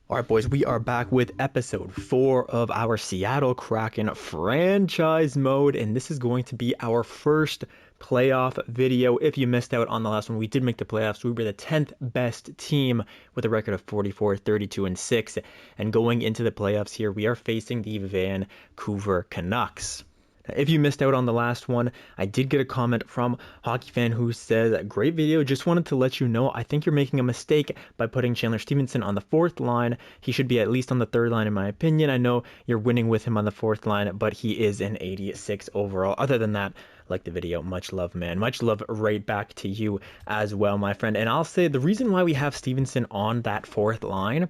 All right, boys, we are back with episode 4 of our Seattle Kraken franchise mode, and this is going to be our first playoff video. If you missed out on the last one, we did make the playoffs. We were the 10th best team with a record of 44, 32, and 6. And going into the playoffs here, we are facing the Vancouver Canucks. If you missed out on the last one, I did get a comment from Hockey Fan who says, great video, just wanted to let you know I think you're making a mistake by putting Chandler Stevenson on the 4th line. He should be at least on the 3rd line in my opinion. I know you're winning with him on the 4th line, but he is an 86 overall. Other than that, like the video, much love, man. Much love right back to you as well, my friend. And I'll say the reason why we have Stevenson on that 4th line,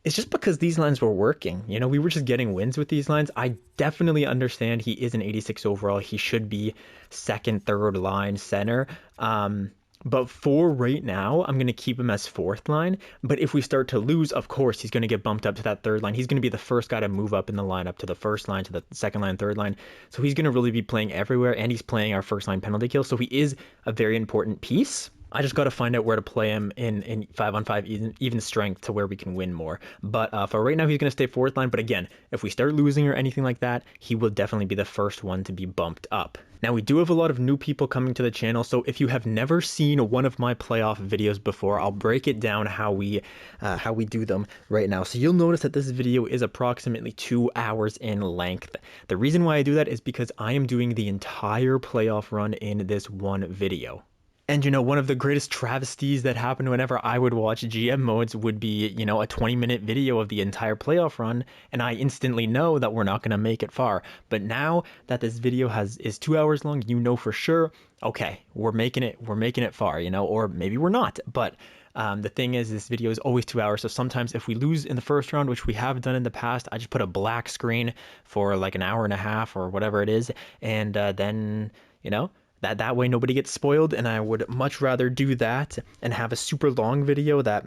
it's just because these lines were working. You know, we were just getting wins with these lines. I definitely understand he is an 86 overall. He should be 2nd, 3rd line center. But for right now, I'm going to keep him as 4th line. But if we start to lose, of course, he's going to get bumped up to that 3rd line. He's going to be the first guy to move up in the lineup to the 1st line, to the 2nd line, 3rd line. So he's going to really be playing everywhere, and he's playing our 1st line penalty kill. So he is a very important piece. I just got to find out where to play him in 5-on-5 even strength to where we can win more. But for right now, he's going to stay 4th line. But again, if we start losing or anything like that, he will definitely be the first one to be bumped up. Now, we do have a lot of new people coming to the channel, so if you have never seen one of my playoff videos before, I'll break it down how we do them right now. So you'll notice that this video is approximately 2 hours in length. The reason why I do that is because I am doing the entire playoff run in this one video. And, you know, one of the greatest travesties that happened whenever I would watch GM modes would be, you know, a 20-minute video of the entire playoff run, and I instantly know that we're not going to make it far. But now that this video is 2 hours long, you know for sure, okay, we're making it far, you know, or maybe we're not. But the thing is, this video is always 2 hours, so sometimes if we lose in the first round, which we have done in the past, I just put a black screen for like an hour and a half or whatever it is, and then, you know, that way nobody gets spoiled. And I would much rather do that and have a super long video that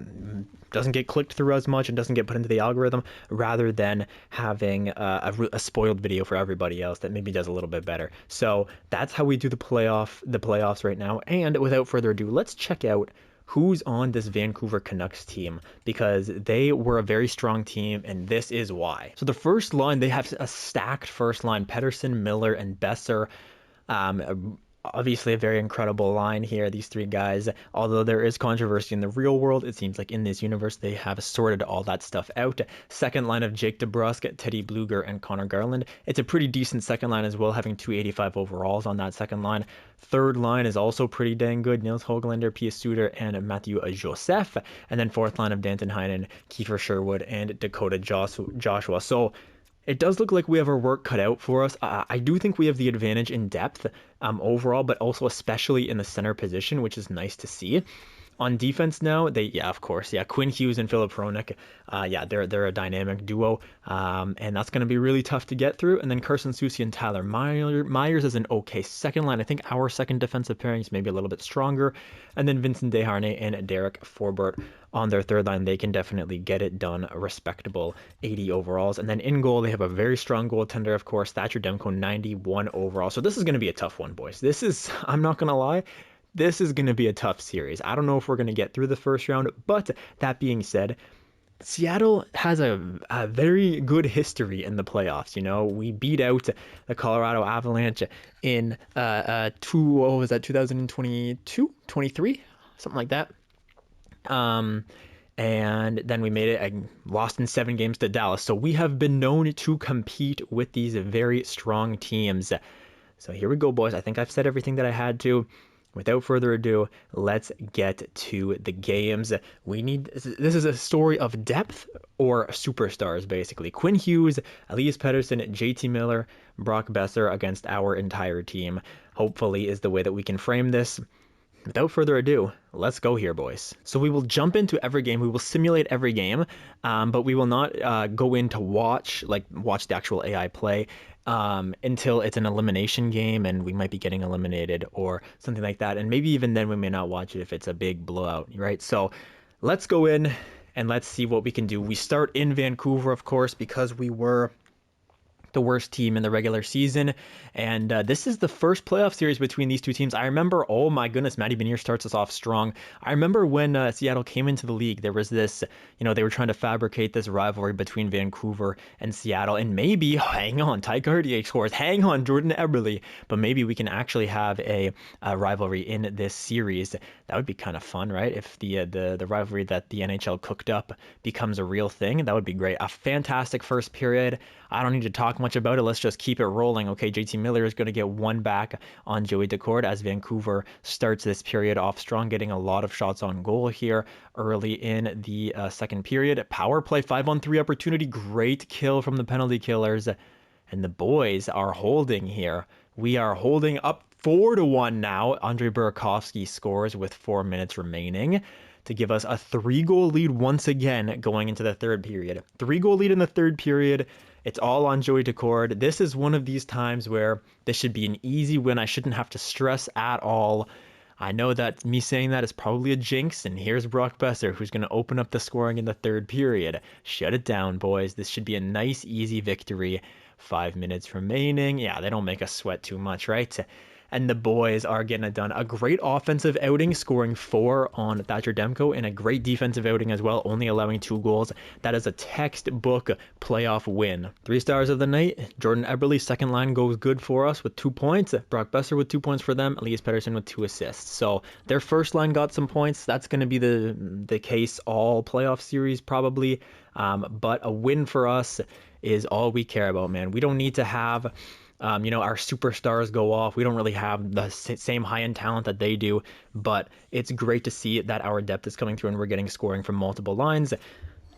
doesn't get clicked through as much and doesn't get put into the algorithm, rather than having a spoiled video for everybody else that maybe does a little bit better. So that's how we do the playoffs right now. And without further ado, let's check out who's on this Vancouver Canucks team, because they were a very strong team, and this is why. So the first line, they have a stacked first line: Pettersson, Miller, and Besser. Obviously a very incredible line here, these 3 guys. Although there is controversy in the real world, it seems like in this universe they have sorted all that stuff out. Second line of Jake DeBrusk, Teddy Bluger, and Connor Garland. It's a pretty decent second line as well, having 285 overalls on that second line. Third line is also pretty dang good: Nils Hoglander, Pia Suter, and Matthew Joseph. And then fourth line of Danton Heinen, Kiefer Sherwood, and Dakota Joshua. So it does look like we have our work cut out for us. I do think we have the advantage in depth overall, but also especially in the center position, which is nice to see. On defense now, of course, Quinn Hughes and Philip Hronek, they're a dynamic duo, and that's going to be really tough to get through. And then Carson Soucy and Tyler Myers is an okay second line. I think our second defensive pairing is maybe a little bit stronger. And then Vincent Desharnais and Derek Forbort on their third line, they can definitely get it done, a respectable 80 overalls. And then in goal, they have a very strong goaltender, of course, Thatcher Demko, 91 overall. So this is going to be a tough one, boys. I'm not going to lie, this is going to be a tough series. I don't know if we're going to get through the first round, but that being said, Seattle has a very good history in the playoffs. You know, we beat out the Colorado Avalanche in 2022, 23, something like that. And then we made it, lost in 7 games to Dallas. So we have been known to compete with these very strong teams. So here we go, boys. I think I've said everything that I had to. Without further ado, let's get to the games. This is a story of depth or superstars, basically. Quinn Hughes, Elias Pettersson, JT Miller, Brock Besser against our entire team, hopefully, is the way that we can frame this. Without further ado, let's go here, boys. So we will jump into every game. We will simulate every game, but we will not go in to watch the actual AI play until it's an elimination game and we might be getting eliminated or something like that. And maybe even then we may not watch it if it's a big blowout, right? So let's go in and let's see what we can do. We start in Vancouver, of course, because we were the worst team in the regular season. And this is the first playoff series between these two teams. I remember, oh my goodness, Matty Benier starts us off strong. I remember when Seattle came into the league, there was this, they were trying to fabricate this rivalry between Vancouver and Seattle. And maybe, hang on, Ty Cartier scores, hang on, Jordan Eberle. But maybe we can actually have a rivalry in this series. That would be kind of fun, right? If the rivalry that the NHL cooked up becomes a real thing, that would be great. A fantastic first period. I don't need to talk much about it. Let's just keep it rolling. Okay, JT Miller is going to get one back on Joey Daccord as Vancouver starts this period off strong, getting a lot of shots on goal here early in the second period. Power play 5-on-3 opportunity. Great kill from the penalty killers. And the boys are holding here. We are holding up 4-1 now. Andrei Burakovsky scores with 4 minutes remaining to give us a 3-goal lead once again going into the third period. 3-goal lead in the third period. It's all on Joey Daccord. This is one of these times where this should be an easy win. I shouldn't have to stress at all. I know that me saying that is probably a jinx, and here's Brock Boeser, who's going to open up the scoring in the third period. Shut it down, boys. This should be a nice, easy victory. 5 minutes remaining. Yeah, they don't make us sweat too much, right? And the boys are getting it done. A great offensive outing, scoring 4 on Thatcher Demko, and a great defensive outing as well, only allowing 2 goals. That is a textbook playoff win. 3 stars of the night. Jordan Eberle, second line goes good for us with 2 points. Brock Boeser with 2 points for them. Elias Pettersson with 2 assists. So their first line got some points. That's going to be the case all playoff series probably. But a win for us is all we care about, man. We don't need to have our superstars go off. We don't really have the same high-end talent that they do, but it's great to see that our depth is coming through and we're getting scoring from multiple lines,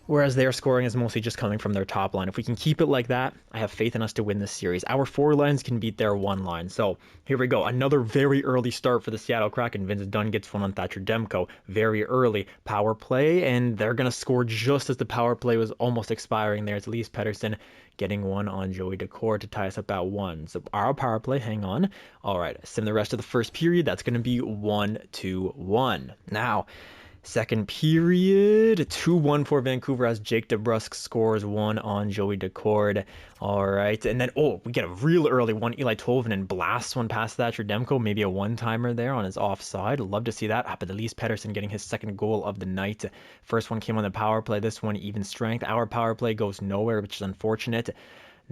whereas their scoring is mostly just coming from their top line. If we can keep it like that, I have faith in us to win this series. Our 4 lines can beat their 1 line. So here we go. Another very early start for the Seattle Kraken. Vince Dunn gets one on Thatcher Demko. Very early power play, and they're going to score just as the power play was almost expiring there. It's Elias Pettersson getting one on Joey Daccord to tie us up at 1. So our power play, hang on. All right, sim the rest of the first period. That's going to be 1-1. Now, second period, 2-1 for Vancouver as Jake DeBrusk scores 1 on Joey Daccord. All right, and then, we get a real early one. Eli Tolvanen blasts one past Thatcher Demko, maybe a one-timer there on his offside. Love to see that. But Elias Pettersson getting his second goal of the night. First one came on the power play. This one, even strength. Our power play goes nowhere, which is unfortunate.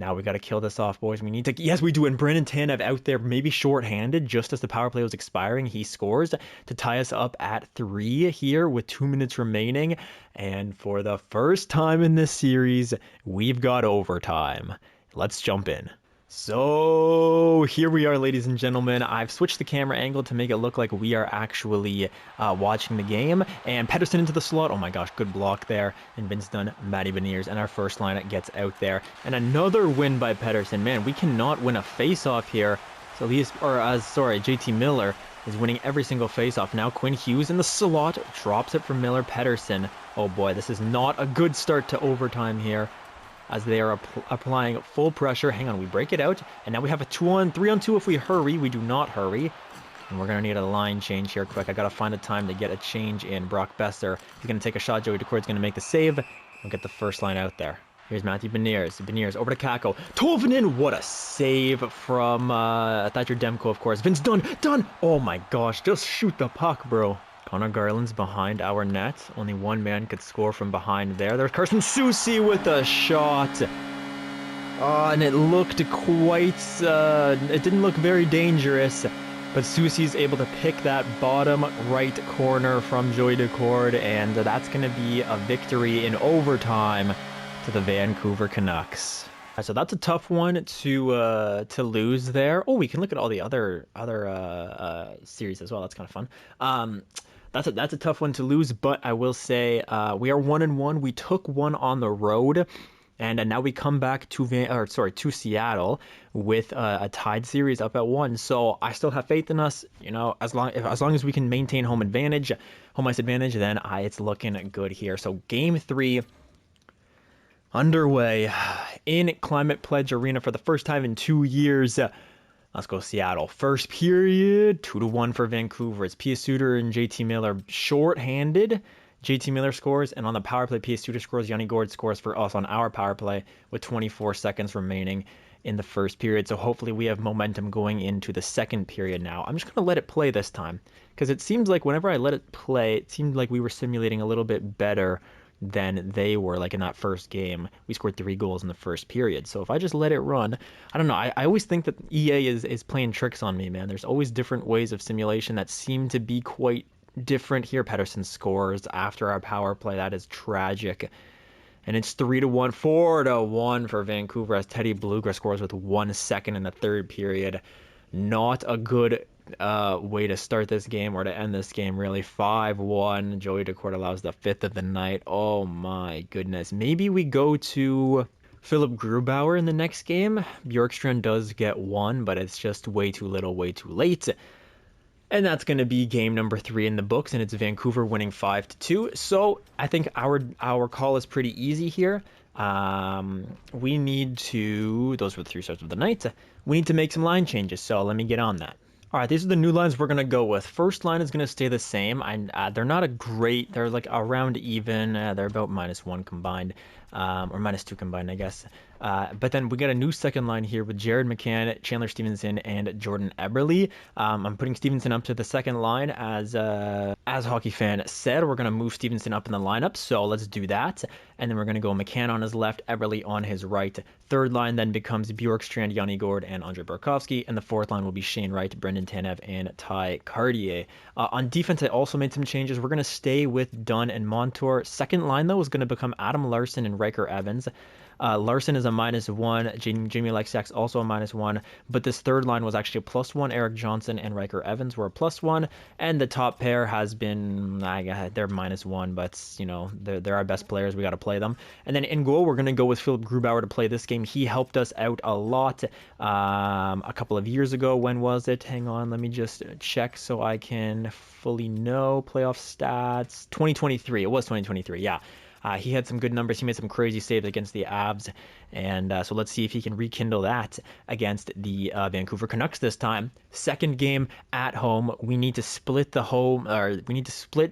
Now we got to kill this off, boys. We need to... Yes, we do. And Brandon Tanev out there, maybe shorthanded, just as the power play was expiring. He scores to tie us up at 3 here with 2 minutes remaining. And for the first time in this series, we've got overtime. Let's jump in. So here we are, ladies and gentlemen. I've switched the camera angle to make it look like we are actually watching the game. And Pettersson into the slot. Oh my gosh, good block there. And Vince Dunn, Matty Beniers, and our first line gets out there. And another win by Pettersson. Man, we cannot win a face-off here. So JT Miller is winning every single face-off. Now Quinn Hughes in the slot drops it from Miller. Pettersson. Oh boy, this is not a good start to overtime here, as they are applying full pressure. Hang on, we break it out, and now we have a 3-on-2 if we hurry. We do not hurry, and we're going to need a line change here quick. I got to find a time to get a change in. Brock Boeser, he's going to take a shot. Joey Daccord's going to make the save. We'll get the first line out there. Here's Matthew Beniers. Beniers over to Kakko. Tolvanen, what a save from Thatcher Demko, of course. Vince Dunn. Oh my gosh, just shoot the puck, bro. Connor Garland's behind our net. Only one man could score from behind there. There's Carson Soucy with a shot. And it looked quite... it didn't look very dangerous. But Soucy's able to pick that bottom right corner from Joey Daccord. And that's going to be a victory in overtime to the Vancouver Canucks. So that's a tough one to lose there. Oh, we can look at all the other series as well. That's kind of fun. That's a tough one to lose, but I will say we are 1-1. We took one on the road, and now we come back to Seattle with a tied series up at 1. So I still have faith in us. As long as we can maintain home ice advantage, then it's looking good here. So Game 3 underway in Climate Pledge Arena for the first time in 2 years. Let's go Seattle. First period, 2-1 for Vancouver. It's Pia Suter and JT Miller short-handed, JT Miller scores, and on the power play, PS Suter scores. Yanni Gourde scores for us on our power play with 24 seconds remaining in the first period. So hopefully we have momentum going into the second period now. I'm just going to let it play this time because it seems like whenever I let it play, it seemed like we were simulating a little bit better than they were. Like in that first game, we scored 3 goals in the first period. So if I just let it run, I don't know. I always think that EA is playing tricks on me, man. There's always different ways of simulation that seem to be quite different here. Pettersson scores after our power play. That is tragic. And it's 3-1, 4-1 for Vancouver as Teddy Bluegrass scores with 1 second in the third period. Not a good way to start this game or to end this game, really. 5-1. Joey Daccord allows the 5th of the night. Oh my goodness. Maybe we go to Philip Grubauer in the next game. Bjorkstrand does get 1, but it's just way too little, way too late. And that's going to be game number 3 in the books, and it's Vancouver winning 5-2. So I think our call is pretty easy here. We need to, those were the 3 starts of the night. We need to make some line changes, so let me get on that. All right, these are the new lines we're going to go with. First line is going to stay the same. They're not a great, they're like around even. They're about -1 combined, or -2 combined, I guess. But then we got a new second line here with Jared McCann, Chandler Stevenson, and Jordan Eberle. I'm putting Stevenson up to the second line as Hockey Fan said. We're going to move Stevenson up in the lineup, so let's do that. And then we're going to go McCann on his left, Eberle on his right. Third line then becomes Bjorkstrand, Yanni Gourde, and Andre Burakovsky. And the fourth line will be Shane Wright, Brendan Tanev, and Ty Cartier. On defense, I also made some changes. We're going to stay with Dunn and Montour. Second line, though, is going to become Adam Larson and Riker Evans. Larson is a -1. Jamie Lexak's also a -1. But this third line was actually a +1. Eric Johnson and Riker Evans were a +1. And the top pair has been, they're -1, but, you know, they're our best players. We got to play them. And then in goal, we're going to go with Philip Grubauer to play this game. He helped us out a lot a couple of years ago. When was it? Hang on, let me just check so I can fully know. Playoff stats. 2023. It was 2023, yeah. He had some good numbers. He made some crazy saves against the Avs. And so let's see if he can rekindle that against the Vancouver Canucks this time. Second game at home. We need to split the home, or we need to split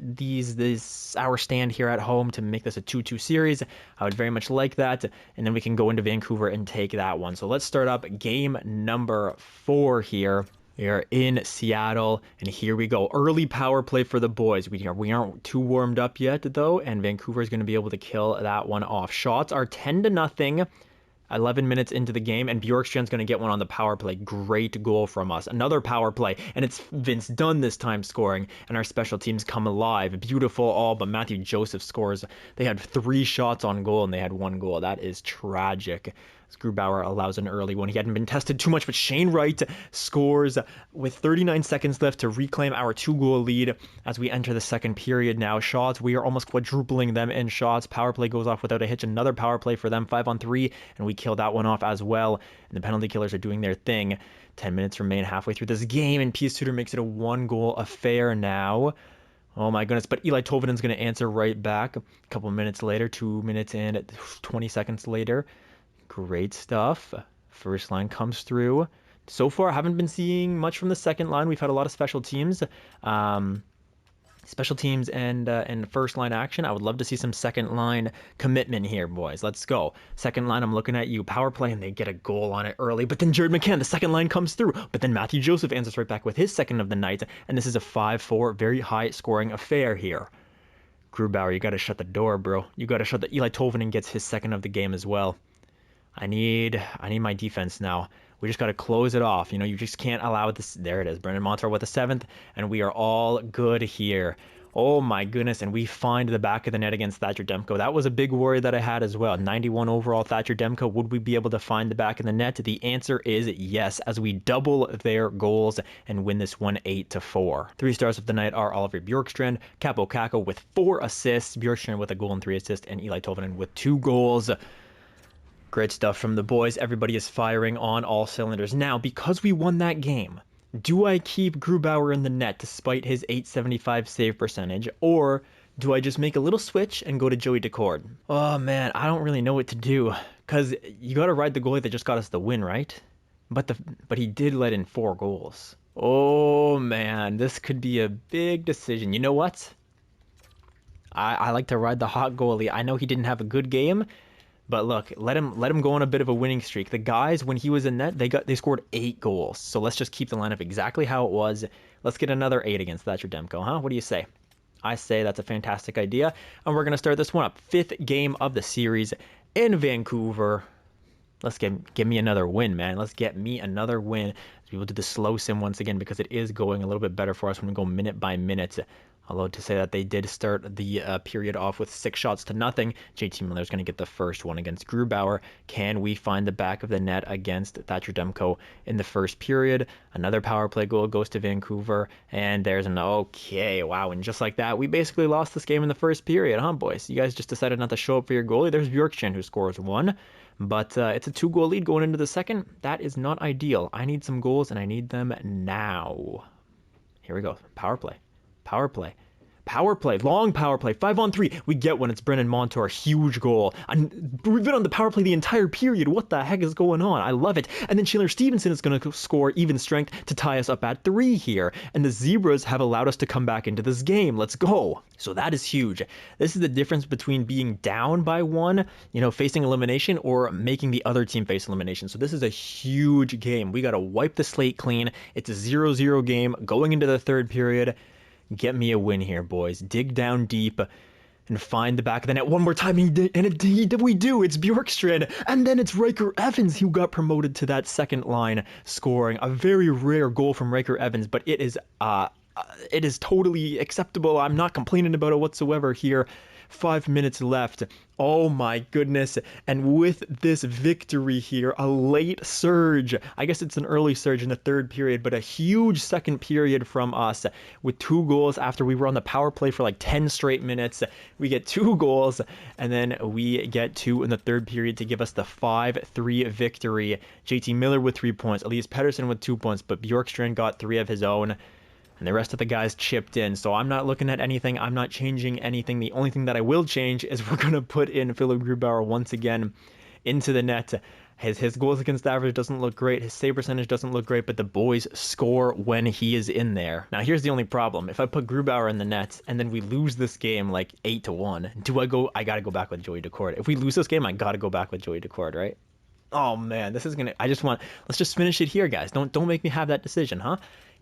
our stand here at home to make this a 2-2 series. I would very much like that. And then we can go into Vancouver and take that one. So let's start up game number 4 here. We are in Seattle, and here we go. Early power play for the boys. We aren't too warmed up yet, though, and Vancouver is going to be able to kill that one off. Shots are 10-0, 11 minutes into the game, and Bjorkstrand's going to get one on the power play. Great goal from us. Another power play, and it's Vince Dunn this time scoring, and our special teams come alive. Beautiful all, but Matthew Joseph scores. They had 3 shots on goal, and they had 1 goal. That is tragic. Grubauer allows an early one. He hadn't been tested too much, but Shane Wright scores with 39 seconds left to reclaim our 2-goal lead as we enter the second period now. Shots, we are almost quadrupling them in shots. Power play goes off without a hitch. Another power play for them, 5-on-3, and we kill that one off as well. And the penalty killers are doing their thing. 10 minutes remain halfway through this game, and P. Suter makes it a 1-goal affair now. Oh my goodness, but Eli Toivonen's going to answer right back a couple minutes later, 2 minutes and 20 seconds later. Great stuff. First line comes through. So far, I haven't been seeing much from the second line. We've had a lot of special teams. And first line action. I would love to see some second line commitment here, boys. Let's go. Second line, I'm looking at you. Power play, and they get a goal on it early. But then Jared McCann, the second line comes through. But then Matthew Joseph answers right back with his second of the night. And this is a 5-4, very high scoring affair here. Grubauer, you got to shut the door, bro. You got to shut the... Eli Toivonen gets his second of the game as well. I need my defense now. We just got to close it off. You know, you just can't allow this. There it is. Brendan Montour with the 7th, and we are all good here. Oh my goodness, and we find the back of the net against Thatcher Demko. That was a big worry that I had as well. 91 overall Thatcher Demko. Would we be able to find the back of the net? The answer is yes, as we double their goals and win this one 8-4. 3 stars of the night are Oliver Bjorkstrand, Capo Caco with 4 assists, Bjorkstrand with a goal and 3 assists, and Eli Toivonen with 2 goals. Great stuff from the boys. Everybody is firing on all cylinders. Now, because we won that game, do I keep Grubauer in the net despite his .875 save percentage, or do I just make a little switch and go to Joey Daccord? Oh man, I don't really know what to do, because you got to ride the goalie that just got us the win, right? But he did let in 4 goals. Oh man, this could be a big decision. You know what? I like to ride the hot goalie. I know he didn't have a good game, but look, let him go on a bit of a winning streak. The guys, when he was in net, they scored 8 goals. So let's just keep the lineup exactly how it was. Let's get another 8 against Thatcher Demko, huh? What do you say? I say that's a fantastic idea. And we're going to start this one up. 5th game of the series in Vancouver. Let's give me another win, man. Let's get me another win. We will do the slow sim once again because it is going a little bit better for us when we go minute by minute. Although to say that they did start the period off with 6 shots to nothing, JT Miller's going to get the first one against Grubauer. Can we find the back of the net against Thatcher Demko in the first period? Another power play goal goes to Vancouver, and there's an okay, wow, and just like that, we basically lost this game in the first period, huh, boys? You guys just decided not to show up for your goalie. There's Bjorkstrand who scores 1, but it's a 2-goal lead going into the second. That is not ideal. I need some goals, and I need them now. Here we go. Power play. Power play. Power play. Long power play. 5-on-3. We get one. It's Brennan Montour. Huge goal. We've been on the power play the entire period. What the heck is going on? I love it. And then Chandler Stevenson is going to score even strength to tie us up at 3 here. And the Zebras have allowed us to come back into this game. Let's go. So that is huge. This is the difference between being down by 1, facing elimination, or making the other team face elimination. So this is a huge game. We got to wipe the slate clean. It's a 0-0 game going into the third period. Get me a win here, boys. Dig down deep and find the back of the net one more time. We do. It's Bjorkstrand. And then it's Riker Evans who got promoted to that second line, scoring a very rare goal from Riker Evans. But it is totally acceptable. I'm not complaining about it whatsoever here. 5 minutes left. Oh my goodness. And with this victory here, a late surge. I guess it's an early surge in the third period, but a huge second period from us with 2 goals after we were on the power play for like 10 straight minutes. We get 2 goals, and then we get 2 in the third period to give us the 5-3 victory. JT Miller with 3 points, Elias Pettersson with 2 points, but Bjorkstrand got 3 of his own. And the rest of the guys chipped in. So I'm not looking at anything. I'm not changing anything. The only thing that I will change is we're going to put in Philip Grubauer once again into the net. His goals against average doesn't look great. His save percentage doesn't look great, but the boys score when he is in there. Now, here's the only problem. If I put Grubauer in the net and then we lose this game like 8-1, I got to go back with Joey Decord. If we lose this game, I got to go back with Joey Decord, right? Oh, man, this is going to... Let's just finish it here, guys. Don't make me have that decision, huh?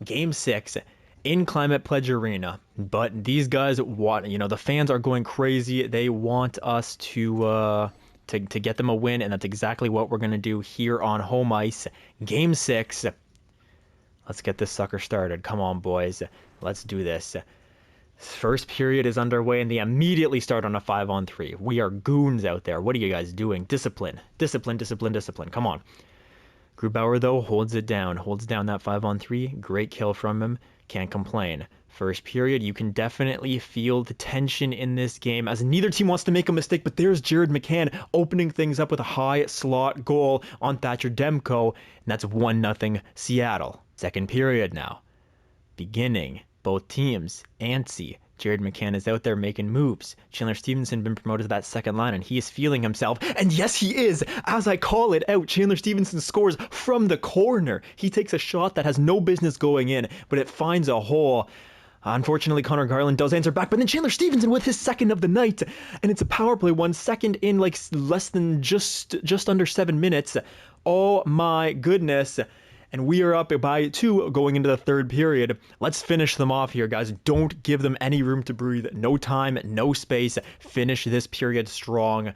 Game 6. In Climate Pledge Arena, but these guys want, the fans are going crazy. They want us to get them a win, and that's exactly what we're going to do here on home ice. Game 6. Let's get this sucker started. Come on, boys. Let's do this. First period is underway, and they immediately start on a 5-on-3. We are goons out there. What are you guys doing? Discipline. Discipline, discipline, discipline. Come on. Grubauer, though, holds down that 5-on-3. Great kill from him. Can't complain. First period, you can definitely feel the tension in this game as neither team wants to make a mistake, but there's Jared McCann opening things up with a high slot goal on Thatcher Demko, and that's 1-0 Seattle. Second period now. Beginning. Both teams antsy. Jared McCann is out there making moves. Chandler Stevenson been promoted to that second line, and he is feeling himself. And yes, he is. As I call it out, Chandler Stevenson scores from the corner. He takes a shot that has no business going in, but it finds a hole. Unfortunately, Connor Garland does answer back, but then Chandler Stevenson with his second of the night, and it's a power play 1 second in like less than just under 7 minutes. Oh my goodness. And we are up by 2 going into the third period. Let's finish them off here, guys. Don't give them any room to breathe. No time, no space. Finish this period strong.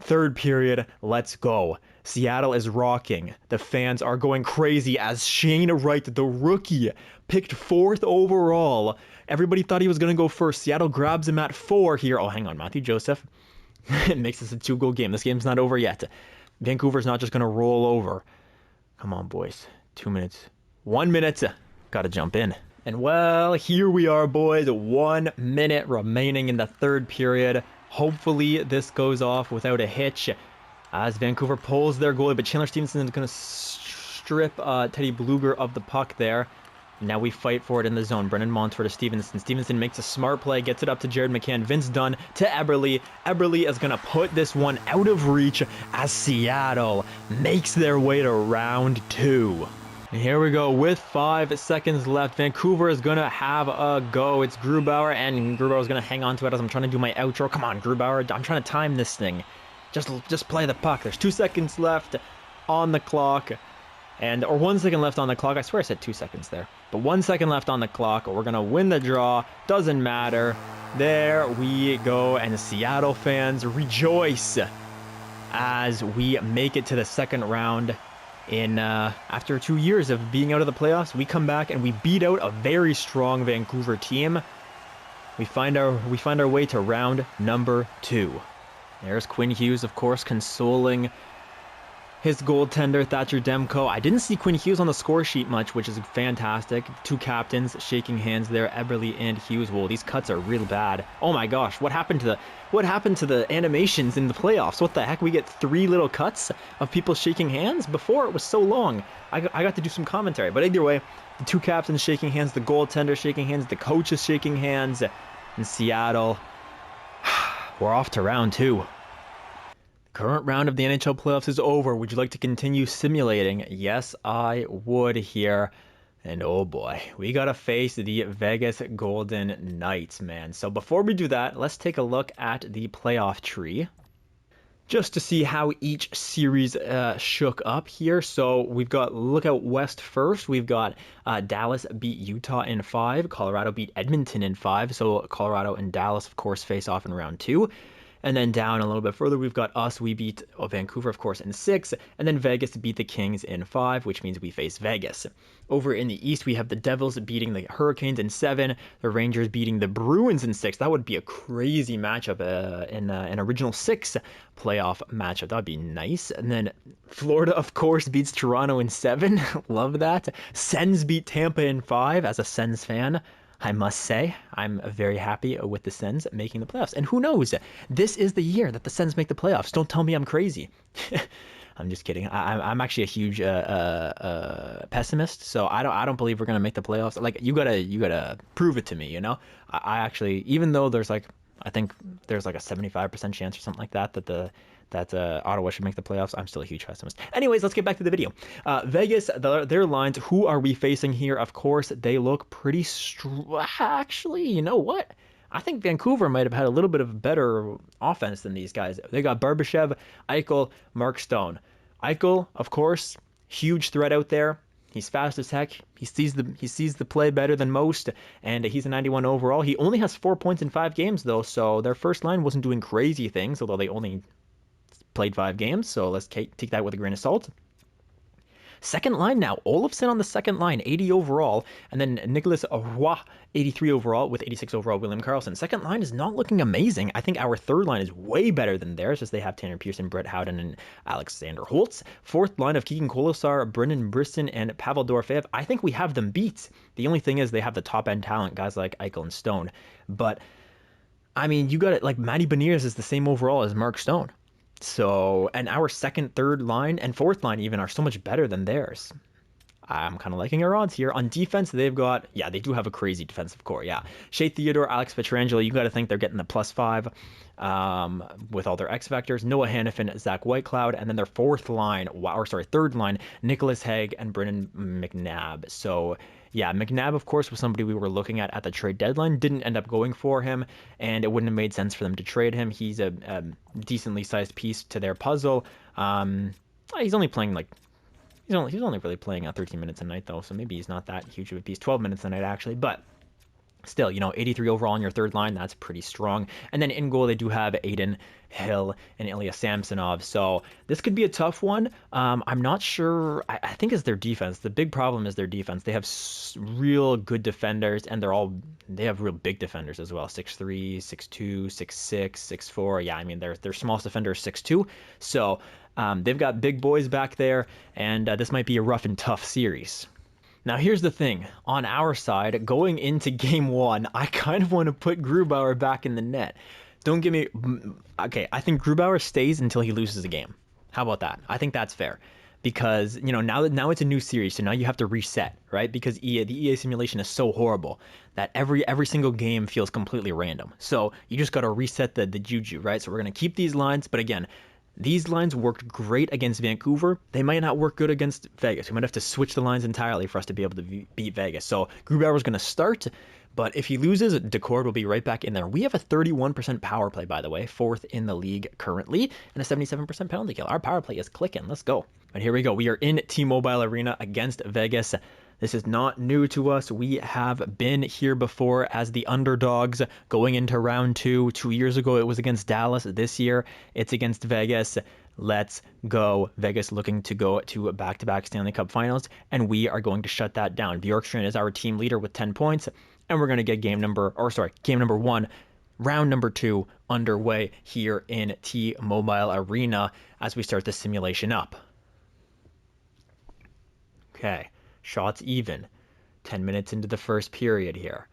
Third period, let's go. Seattle is rocking. The fans are going crazy as Shane Wright, the rookie, picked 4th overall. Everybody thought he was going to go first. Seattle grabs him at 4 here. Oh, hang on, Matthew Joseph. It makes this a 2-goal game. This game's not over yet. Vancouver's not just going to roll over. Come on, boys. 2 minutes. 1 minute. Gotta jump in. And well, here we are, boys. 1 minute remaining in the third period. Hopefully this goes off without a hitch as Vancouver pulls their goalie, but Chandler Stevenson is going to strip Teddy Bluger of the puck there. Now we fight for it in the zone. Brennan Montour to Stevenson. Stevenson makes a smart play, gets it up to Jared McCann. Vince Dunn to Eberle. Eberle is going to put this one out of reach as Seattle makes their way to round 2. Here we go with 5 seconds left. Vancouver is going to have a go. It's Grubauer, and Grubauer is going to hang on to it as I'm trying to do my outro. Come on, Grubauer. I'm trying to time this thing. Just play the puck. There's 2 seconds left on the clock. Or 1 second left on the clock. I swear I said 2 seconds there. But 1 second left on the clock. We're going to win the draw. Doesn't matter. There we go. And the Seattle fans rejoice as we make it to the second round. After 2 years of being out of the playoffs, we come back and we beat out a very strong Vancouver team. We find our way to round number 2. There's Quinn Hughes, of course, consoling his goaltender, Thatcher Demko. I didn't see Quinn Hughes on the score sheet much, which is fantastic. 2 captains shaking hands there, Eberle and Hughes. Whoa, these cuts are real bad. Oh my gosh, what happened to the animations in the playoffs? What the heck? We get 3 little cuts of people shaking hands? Before, it was so long. I got to do some commentary. But either way, the 2 captains shaking hands, the goaltender shaking hands, the coaches shaking hands. In Seattle, we're off to round 2. Current round of the NHL playoffs is over. Would you like to continue simulating? Yes, I would here. And oh boy, we gotta face the Vegas Golden Knights, man. So before we do that, let's take a look at the playoff tree, just to see how each series shook up here. So we've got Lookout West first. We've got Dallas beat Utah in 5. Colorado beat Edmonton in 5. So Colorado and Dallas, of course, face off in round 2. And then down a little bit further, we've got us. We beat Vancouver, of course, in 6. And then Vegas beat the Kings in 5, which means we face Vegas. Over in the East, we have the Devils beating the Hurricanes in 7. The Rangers beating the Bruins in 6. That would be a crazy matchup in an original 6 playoff matchup. That would be nice. And then Florida, of course, beats Toronto in 7. Love that. Sens beat Tampa in 5. As a Sens fan, I must say, I'm very happy with the Sens making the playoffs. And who knows? This is the year that the Sens make the playoffs. Don't tell me I'm crazy. I'm just kidding. I'm actually a huge pessimist, so I don't believe we're gonna make the playoffs. Like you gotta prove it to me. You know, I actually, even though there's like, I think there's like a 75% chance or something like that that Ottawa should make the playoffs, I'm still a huge pessimist. Anyways, let's get back to the video. Vegas, their lines, who are we facing here? Of course, they look pretty actually, you know what? I think Vancouver might have had a little bit of better offense than these guys. They got Barbashev, Eichel, Mark Stone. Eichel, of course, huge threat out there. He's fast as heck. He sees the play better than most, and he's a 91 overall. He only has 4 points in 5 games, though, so their first line wasn't doing crazy things, although they only played 5 games, so let's take that with a grain of salt. Second line now, Olofsson on the second line, 80 overall, and then Nicholas Roy, 83 overall, with 86 overall, William Karlsson. Second line is not looking amazing. I think our third line is way better than theirs, as they have Tanner Pearson, Brett Howden, and Alexander Holtz. Fourth line of Keegan Kolesar, Brendan Brisson, and Pavel Dorofeyev. I think we have them beat. The only thing is they have the top-end talent, guys like Eichel and Stone. But, I mean, you got it, like, Matty Beniers is the same overall as Mark Stone. So, and our second, third line, and fourth line even are so much better than theirs. I'm kind of liking our odds here. On defense, they've got, yeah, they do have a crazy defensive core, yeah. Shea Theodore, Alex Pietrangelo, you got to think they're getting the +5 with all their X Factors. Noah Hannafin, Zach Whitecloud, and then their third line, Nicholas Hague and Brennan McNabb. So, yeah, McNabb, of course, was somebody we were looking at the trade deadline. Didn't end up going for him, and it wouldn't have made sense for them to trade him. He's a decently sized piece to their puzzle. He's only playing like, he's only really playing 13 minutes a night, though, so maybe he's not that huge of a piece. 12 minutes a night, actually, but still, you know, 83 overall on your third line, that's pretty strong. And then in goal, they do have Aiden Hill and Ilya Samsonov. So this could be a tough one. I'm not sure. I think it's their defense. The big problem is their defense. They have real good defenders, and they have real big defenders as well. 6'3", 6'2", 6'6", 6'4". Yeah, I mean, their smallest defender is 6'2". So they've got big boys back there, and this might be a rough and tough series. Now, here's the thing. On our side, going into Game 1, I kind of want to put Grubauer back in the net. Don't get me... Okay, I think Grubauer stays until he loses a game. How about that? I think that's fair. Because, you know, now it's a new series, so now you have to reset, right? Because the EA simulation is so horrible that every single game feels completely random. So you just got to reset the juju, right? So we're going to keep these lines, but again, These lines worked great against Vancouver. They might not work good against Vegas. We might have to switch the lines entirely for us to be able to beat Vegas. So Grubauer's going to start, but if he loses, Decord will be right back in there. We have a 31% power play, by the way, 4th in the league currently, and a 77% penalty kill. Our power play is clicking. Let's go. And here we go. We are in T-Mobile Arena against Vegas. This is not new to us. We have been here before as the underdogs going into round 2. 2 years ago, it was against Dallas. This year, it's against Vegas. Let's go. Vegas looking to go to back-to-back Stanley Cup finals, and we are going to shut that down. Bjorkstrand is our team leader with 10 points, and we're going to get game number 1, round number 2 underway here in T-Mobile Arena as we start the simulation up. Okay. Shots even. 10 minutes into the first period here.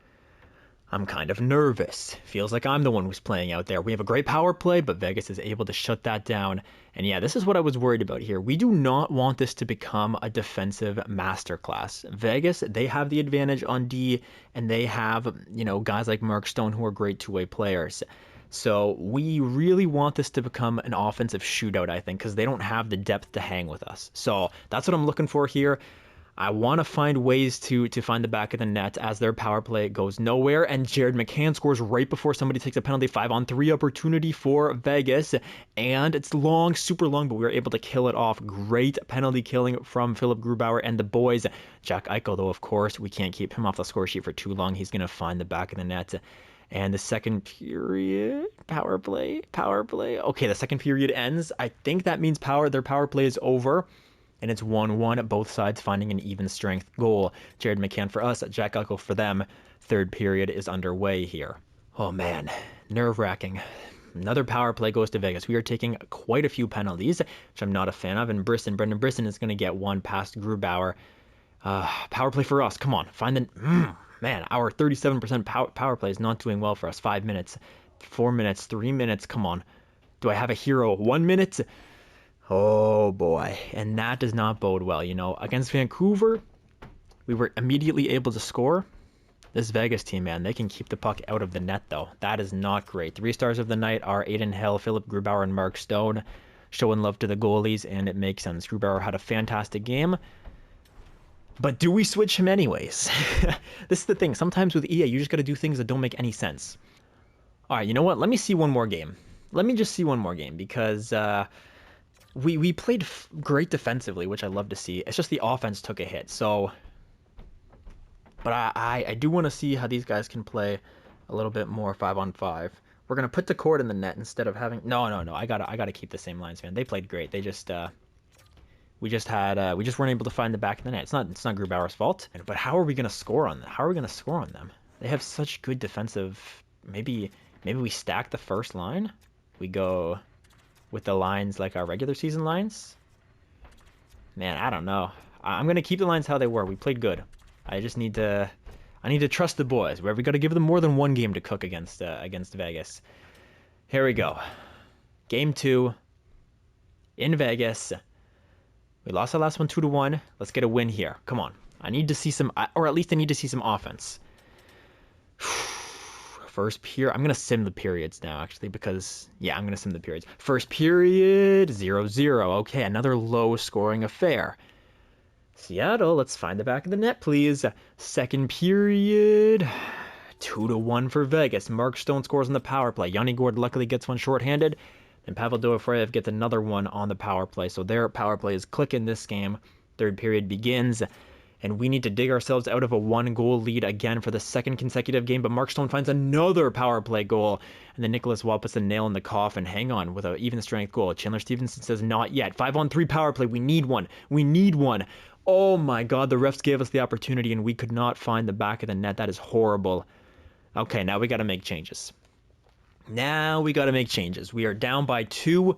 I'm kind of nervous. Feels like I'm the one who's playing out there. We have a great power play, but Vegas is able to shut that down. And yeah, this is what I was worried about here. We do not want this to become a defensive masterclass. Vegas, they have the advantage on D, and they have, guys like Mark Stone who are great two-way players. So we really want this to become an offensive shootout, I think, because they don't have the depth to hang with us. So that's what I'm looking for here. I want to find ways to find the back of the net as their power play goes nowhere. And Jared McCann scores right before somebody takes a penalty. 5-on-3 opportunity for Vegas. And it's long, super long, but we were able to kill it off. Great penalty killing from Philip Grubauer and the boys. Jack Eichel, though, of course, we can't keep him off the score sheet for too long. He's going to find the back of the net. And the second period, power play. Okay, the second period ends. I think that means their power play is over. And it's 1-1, both sides finding an even strength goal. Jared McCann for us, Jack Eichel for them. Third period is underway here. Oh man, nerve-wracking. Another power play goes to Vegas. We are taking quite a few penalties, which I'm not a fan of. And Brendan Brisson is going to get one past Grubauer. Power play for us. Come on, find the... man, our 37% power play is not doing well for us. 5 minutes, 4 minutes, 3 minutes. Come on. Do I have a hero? 1 minute? Oh boy, and that does not bode well. Against Vancouver, we were immediately able to score. This Vegas team, man, they can keep the puck out of the net, though. That is not great. 3 stars of the night are Adin Hill, Philip Grubauer, and Mark Stone. Showing love to the goalies, and it makes sense. Grubauer had a fantastic game. But do we switch him anyways? This is the thing. Sometimes with EA, you just got to do things that don't make any sense. All right, you know what? Let me see one more game. Let me just see one more game because... We played great defensively, which I love to see. It's just the offense took a hit. So, but I do want to see how these guys can play a little bit more 5-on-5. We're gonna put the cord in the net instead of having. No. I gotta keep the same lines, man. They played great. They just we just weren't able to find the back of the net. It's not Grubauer's fault. But how are we gonna score on them? How are we gonna score on them? They have such good defensive. Maybe we stack the first line. We go with the lines like our regular season lines. Man, I don't know. I'm gonna keep the lines how they were. We played good. I need to trust the boys. We got to give them more than one game to cook against Vegas. Here we go. Game 2 in Vegas. We lost our last one 2-1. Let's get a win here. Come on. I need to see some, or at least I need to see some offense. First period, I'm going to sim the periods now, actually, because, yeah, I'm going to sim the periods. First period, 0-0. Okay, another low-scoring affair. Seattle, let's find the back of the net, please. Second period, 2-1 for Vegas. Mark Stone scores on the power play. Yanni Gourde luckily gets one shorthanded. And Pavel Dorofeyev gets another one on the power play. So their power play is clicking this game. Third period begins. And we need to dig ourselves out of a 1-goal lead again for the second consecutive game. But Mark Stone finds another power play goal. And then Nicholas Waugh puts a nail in the coffin. Hang on with an even strength goal. Chandler Stevenson says not yet. 5-on-3 power play. We need one. We need one. Oh my God, the refs gave us the opportunity and we could not find the back of the net. That is horrible. Okay, now we got to make changes. We are down by 2.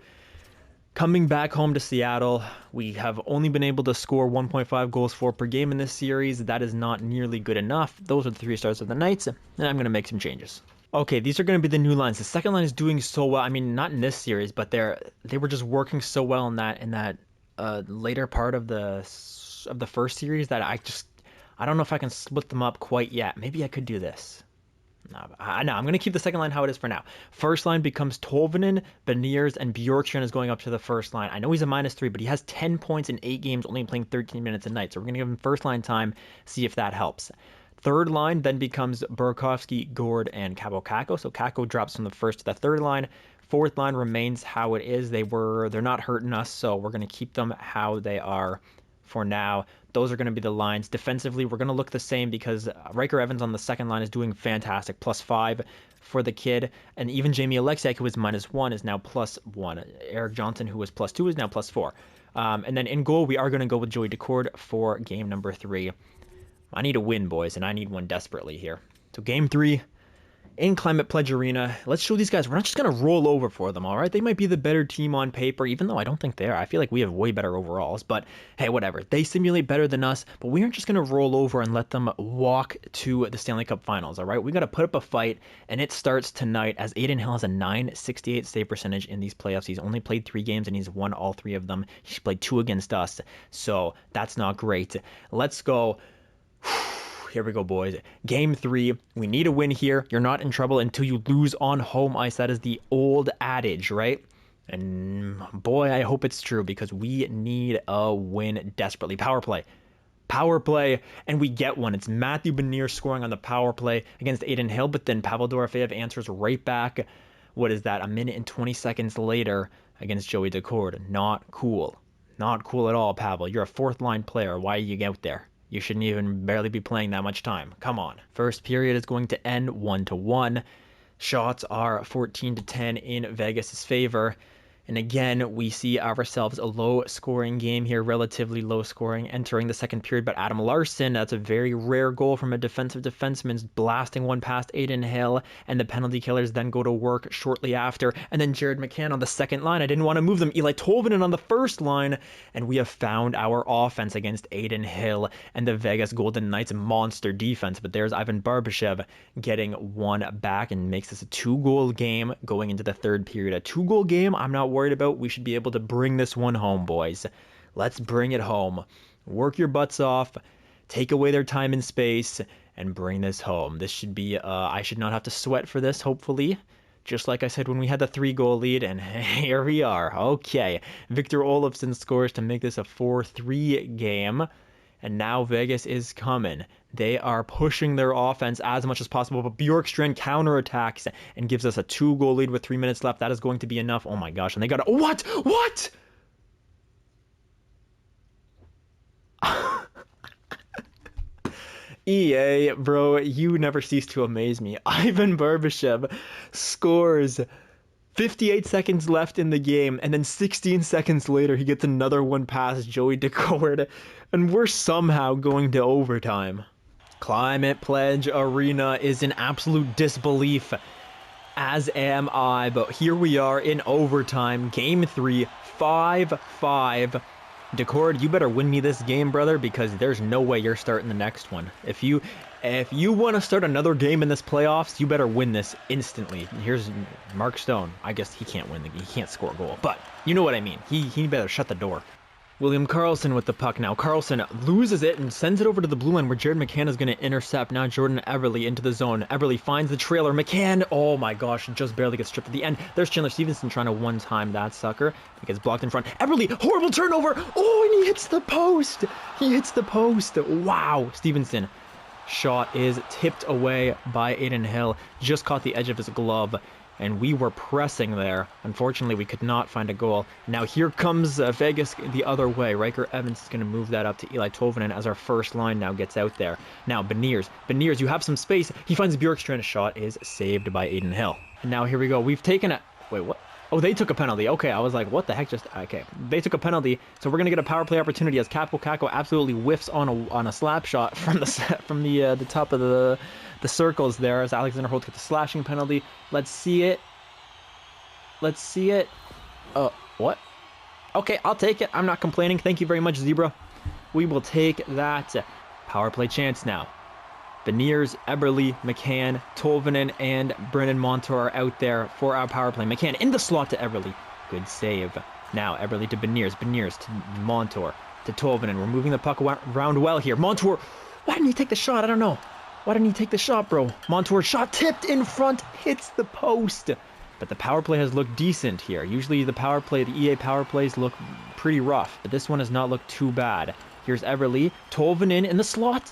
Coming back home to Seattle, we have only been able to score 1.5 goals for per game in this series. That is not nearly good enough. Those are the 3 stars of the nights, and I'm going to make some changes. Okay, these are going to be the new lines. The second line is doing so well. I mean, not in this series, but they were just working so well in that later part of the first series that I don't know if I can split them up quite yet. Maybe I could do this. No, I'm going to keep the second line how it is for now. First line becomes Tolvanen, Beniers, and Bjorkstrand is going up to the first line. I know he's a -3, but he has 10 points in 8 games, only playing 13 minutes a night. So we're going to give him first line time, see if that helps. Third line then becomes Burakovsky, Gord, and Kako. So Kako drops from the first to the third line. Fourth line remains how it is. They're not hurting us, so we're going to keep them how they are for now. Those are going to be the lines. Defensively, we're going to look the same because Riker Evans on the second line is doing fantastic. +5 for the kid. And even Jamie Alexiak, who was -1, is now +1. Eric Johnson, who was +2, is now +4. And then in goal, we are going to go with Joey Decord for game number 3. I need a win, boys, and I need one desperately here. So game 3. In Climate Pledge Arena, let's show these guys we're not just going to roll over for them, all right? They might be the better team on paper, even though I don't think they are. I feel like we have way better overalls, but hey, whatever. They simulate better than us, but we aren't just going to roll over and let them walk to the Stanley Cup Finals, all right? We got to put up a fight, and it starts tonight as Adin Hill has a .968 save percentage in these playoffs. He's only played 3 games, and he's won all 3 of them. He's played 2 against us, so that's not great. Let's go. Here we go, boys. Game 3. We need a win here. You're not in trouble until you lose on home ice. That is the old adage, right? And boy, I hope it's true because we need a win desperately. Power play. Power play, and we get one. It's Matthew Beniers scoring on the power play against Adin Hill, but then Pavel Dorofeyev answers right back. What is that? 1 minute and 20 seconds later against Joey Decord. Not cool. Not cool at all, Pavel. You're a fourth-line player. Why are you out there? You shouldn't even barely be playing that much time. Come on. First period is going to end 1-1. Shots are 14-10 in Vegas' favor. And again, we see ourselves a low-scoring game here, relatively low-scoring, entering the second period. But Adam Larsson, that's a very rare goal from a defensive defenseman, blasting one past Adin Hill, and the penalty killers then go to work shortly after. And then Jared McCann on the second line. I didn't want to move them. Eli Tolvanen on the first line, and we have found our offense against Adin Hill and the Vegas Golden Knights monster defense. But there's Ivan Barbashev getting one back and makes this a 2-goal game going into the third period. A 2-goal game, I'm not worried about. We should be able to bring this one home, boys. Let's bring it home. Work your butts off, take away their time and space, and bring this home. This should be, I should not have to sweat for this, hopefully. Just like I said when we had the 3-goal lead, and here we are. Okay, Victor Olofsson scores to make this a 4-3 game. And now Vegas is coming. They are pushing their offense as much as possible, but Bjorkstrand counterattacks and gives us a 2-goal lead with 3 minutes left. That is going to be enough. Oh my gosh, and they got a... What? What? EA, bro, you never cease to amaze me. Ivan Barbashev scores 58 seconds left in the game, and then 16 seconds later, he gets another one past Joey Decord, and we're somehow going to overtime. Climate Pledge Arena is in absolute disbelief, as am I, but here we are in overtime, game 3, 5-5. Decord, you better win me this game, brother, because there's no way you're starting the next one. If you want to start another game in this playoffs, you better win this instantly. Here's Mark Stone. I guess he can't win. He can't score a goal, but you know what I mean. He better shut the door. William Karlsson with the puck now. Karlsson loses it and sends it over to the blue line where Jared McCann is going to intercept. Now Jordan Eberle into the zone. Eberle finds the trailer. McCann, oh my gosh, just barely gets stripped at the end. There's Chandler Stevenson trying to one-time that sucker. He gets blocked in front. Eberle, horrible turnover. Oh, and he hits the post. He hits the post. Wow, Stevenson. Shot is tipped away by Adin Hill. Just caught the edge of his glove. And we were pressing there. Unfortunately, we could not find a goal. Now here comes Vegas the other way. Riker Evans is going to move that up to Eli Tolvanen as our first line now gets out there. Now Beniers, you have some space. He finds Bjorkstrand. A shot is saved by Adin Hill. And now here we go. We've taken a... Wait, what? Oh, they took a penalty. Okay, I was like, what the heck just... Okay, they took a penalty. So we're going to get a power play opportunity as Kako absolutely whiffs on a slap shot from the top of the circles there as Alexander Holt gets the slashing penalty. Let's see it. Let's see it. What? Okay, I'll take it. I'm not complaining. Thank you very much, Zebra. We will take that power play chance now. Beniers, Eberle, McCann, Tolvanen, and Brennan Montour are out there for our power play. McCann in the slot to Eberle. Good save. Now Eberle to Beniers to Montour, to Tolvanen. We're moving the puck around well here. Montour, why didn't he take the shot? I don't know. Why didn't he take the shot, bro? Montour shot tipped in front, hits the post. But the power play has looked decent here. Usually the EA power plays look pretty rough, but this one has not looked too bad. Here's Everly, Tolvanen in the slot.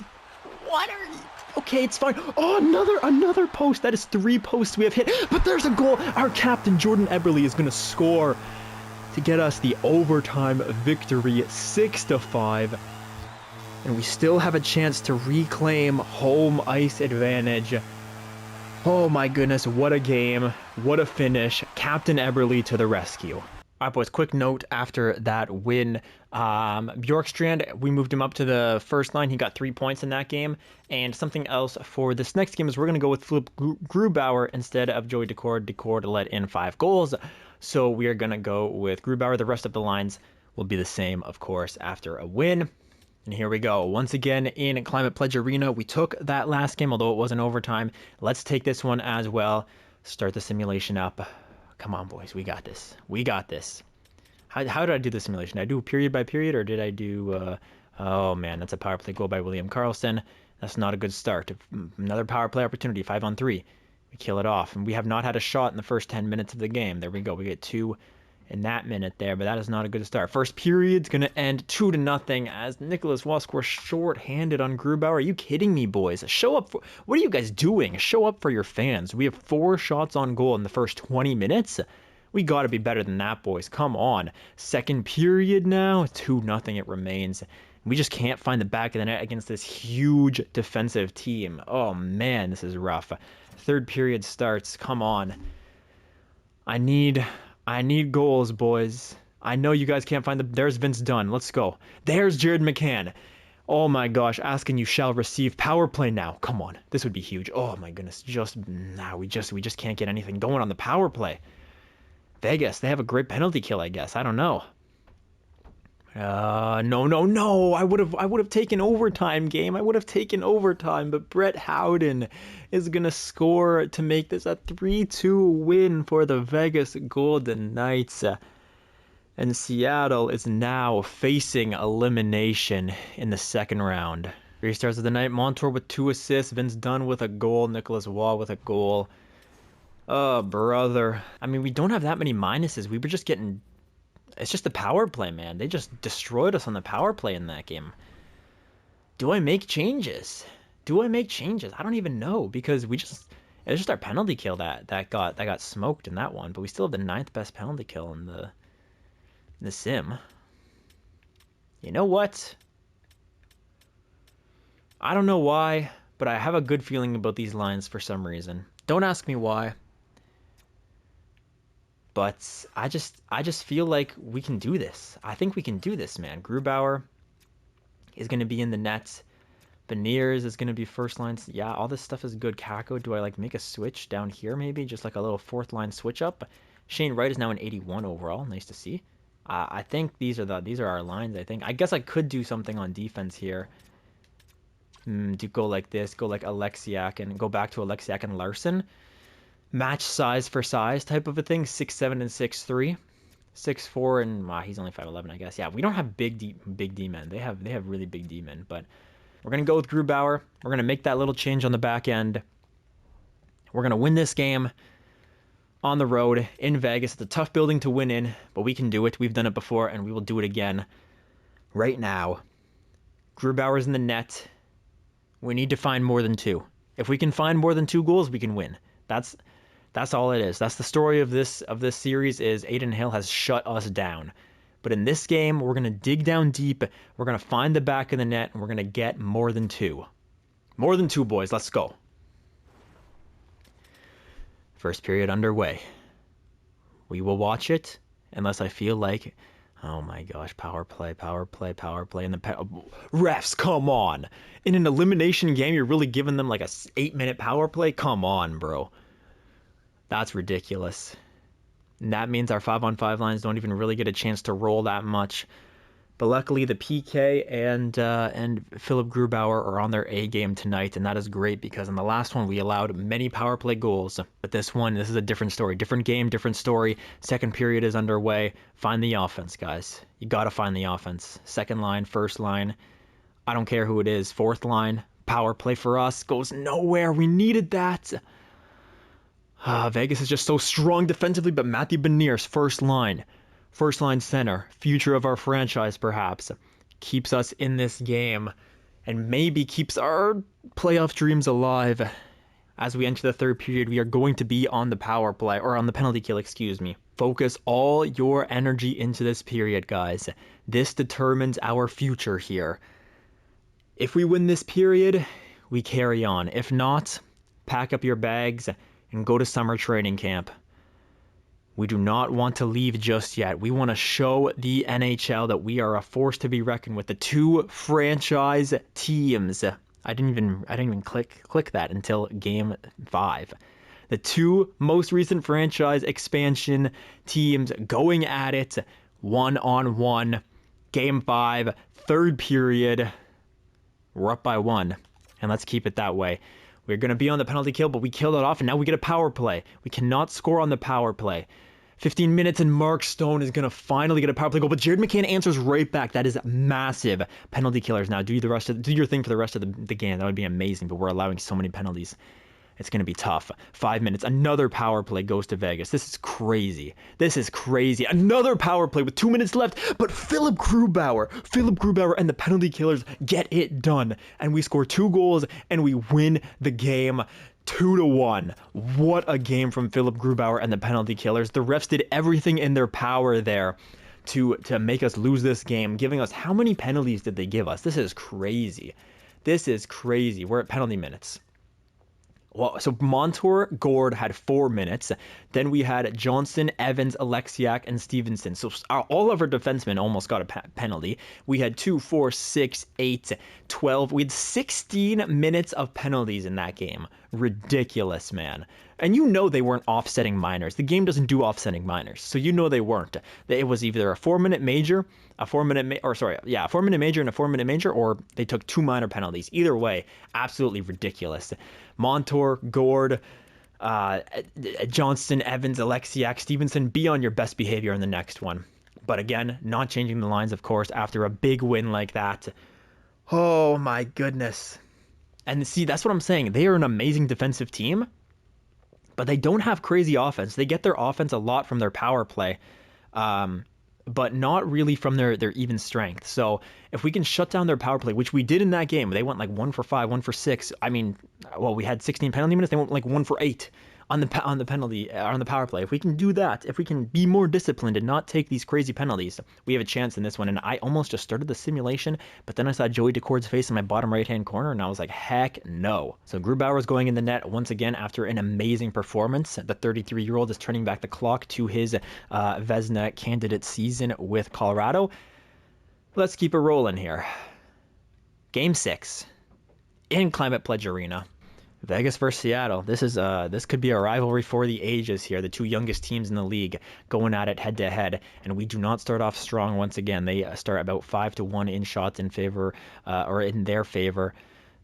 What are you? Okay, it's fine. Oh, another post. That is 3 posts we have hit. But there's a goal. Our captain, Jordan Eberle, is going to score to get us the overtime victory, 6-5. And we still have a chance to reclaim home ice advantage. Oh my goodness, what a game. What a finish. Captain Eberle to the rescue. All right, boys, quick note after that win. Bjorkstrand, we moved him up to the first line. He got 3 points in that game. And something else for this next game is we're going to go with Philip Grubauer instead of Joey Daccord. Daccord let in 5 goals. So we are going to go with Grubauer. The rest of the lines will be the same, of course, after a win. And here we go. Once again in Climate Pledge Arena. We took that last game, although it wasn't overtime. Let's take this one as well. Start the simulation up. Come on, boys. We got this. We got this. How did I do the simulation? Did I do period by period, or did I do... oh, man. That's a power play goal by William Karlsson. That's not a good start. Another power play opportunity. 5-on-3. We kill it off. And we have not had a shot in the first 10 minutes of the game. There we go. We get 2 in that minute there, but that is not a good start. First period's going to end 2-0 as Nicholas Waugh scores short-handed on Grubauer. Are you kidding me, boys? Show up for... What are you guys doing? Show up for your fans. We have 4 shots on goal in the first 20 minutes. We got to be better than that, boys. Come on. Second period now, 2-0 it remains. We just can't find the back of the net against this huge defensive team. Oh, man, this is rough. Third period starts. Come on. I need goals, boys. I know you guys can't find the... There's Vince Dunn. Let's go. There's Jared McCann. Oh my gosh. Asking you shall receive. Power play now. Come on. This would be huge. Oh my goodness. We just can't get anything going on the power play. Vegas, they have a great penalty kill, I guess. I don't know. No. I would have taken overtime, game. I would have taken overtime, but Brett Howden is going to score to make this a 3-2 win for the Vegas Golden Knights. And Seattle is now facing elimination in the second round. Restarts of the night, Montour with 2 assists, Vince Dunn with a goal, Nicholas Waugh with a goal. Oh, brother. I mean, we don't have that many minuses. We were just getting... It's just the power play, man. They just destroyed us on the power play in that game. Do I make changes? I don't even know, because it was just our penalty kill that got smoked in that one, but we still have the 9th best penalty kill in the sim. You know what? I don't know why, but I have a good feeling about these lines for some reason. Don't ask me why. But I just feel like we can do this. I think we can do this, man. Grubauer is going to be in the net. Beniers is going to be first line. Yeah, all this stuff is good. Kako, do I make a switch down here maybe? Just like a little 4th line switch up. Shane Wright is now an 81 overall. Nice to see. I think these are our lines, I think. I guess I could do something on defense here. Do go like this. Go like Alexiak and go back to Alexiak and Larson. Match size for size type of a thing. 6'7" and 6'3", 6'4", and he's only 5'11", I guess. Yeah, we don't have big D men. They have really big D men, but we're gonna go with Grubauer. We're gonna make that little change on the back end. We're gonna win this game on the road in Vegas. It's a tough building to win in, but we can do it. We've done it before, and we will do it again. Right now, Grubauer's in the net. We need to find more than 2. If we can find more than 2 goals, we can win. That's all it is. That's the story of this series is Adin Hill has shut us down. But in this game, we're going to dig down deep. We're going to find the back of the net, and we're going to get more than 2. More than 2, boys. Let's go. First period underway. We will watch it unless I feel like... Oh my gosh, power play. And the refs, come on. In an elimination game, you're really giving them like a 8-minute power play? Come on, bro. That's ridiculous. And that means our 5-on-5 lines don't even really get a chance to roll that much. But luckily, the PK and Philip Grubauer are on their A game tonight, and that is great because in the last one we allowed many power play goals. But this is a different story, different game, different story. Second period is underway. Find the offense, guys. You got to find the offense. Second line, first line. I don't care who it is. 4th line. power play for us goes nowhere. We needed that. Vegas is just so strong defensively, but Matthew Beniers, first line center, future of our franchise perhaps, keeps us in this game and maybe keeps our playoff dreams alive. As we enter the third period, we are going to be on the power play, or on the penalty kill, excuse me. Focus all your energy into this period, guys. This determines our future here. If we win this period, we carry on. If not, pack up your bags and go to summer training camp. We do not want to leave just yet. We want to show the NHL that we are a force to be reckoned with. The two franchise teams. I didn't even click that until game 5. The two most recent franchise expansion teams going at it 1-on-1. Game 5, third period. We're up by 1, and let's keep it that way. We're going to be on the penalty kill, but we killed it off, and now we get a power play. We cannot score on the power play. 15 minutes, and Mark Stone is going to finally get a power play goal, but Jared McCann answers right back. That is massive. Penalty killers now. Do your thing for the rest of the game. That would be amazing, but we're allowing so many penalties. It's going to be tough. 5 minutes. Another power play goes to Vegas. This is crazy. This is crazy. Another power play with 2 minutes left, but Philip Grubauer and the penalty killers get it done, and we score 2 goals, and we win the game 2-1. What a game from Philip Grubauer and the penalty killers. The refs did everything in their power there to make us lose this game, giving us, how many penalties did they give us? This is crazy. This is crazy. We're at penalty minutes. Well, so Montour, Gord had 4 minutes. Then we had Johnson, Evans, Alexiak, and Stevenson. So all of our defensemen almost got a penalty. We had 2, 4, 6, 8, 12. We had 16 minutes of penalties in that game. Ridiculous, man. And you know they weren't offsetting minors. The game doesn't do offsetting minors. So you know they weren't. It was either a 4-minute major, a 4-minute major, a 4-minute major and a 4-minute major, or they took 2 minor penalties. Either way, absolutely ridiculous. Montour, Gord, Johnston, Evans, Alexiak, Stevenson, be on your best behavior in the next one. But again, not changing the lines, of course, after a big win like that. Oh my goodness. And see, that's what I'm saying. They are an amazing defensive team, but they don't have crazy offense. They get their offense a lot from their power play, but not really from their even strength. So if we can shut down their power play, which we did in that game, they went like 1 for 5, 1 for 6. I mean, well, we had 16 penalty minutes. They went like 1 for 8 on the power play. If we can do that, if we can be more disciplined and not take these crazy penalties, we have a chance in this one. And I almost just started the simulation, but then I saw Joey Decord's face in my bottom right-hand corner, and I was like, heck no. So Grubauer is going in the net once again after an amazing performance. The 33-year-old is turning back the clock to his Vezina candidate season with Colorado. Let's keep it rolling here. Game 6 in Climate Pledge Arena. Vegas versus Seattle. This could be a rivalry for the ages here. The two youngest teams in the league going at it head to head, and we do not start off strong once again. They start about 5-1 in shots in favor, or in their favor,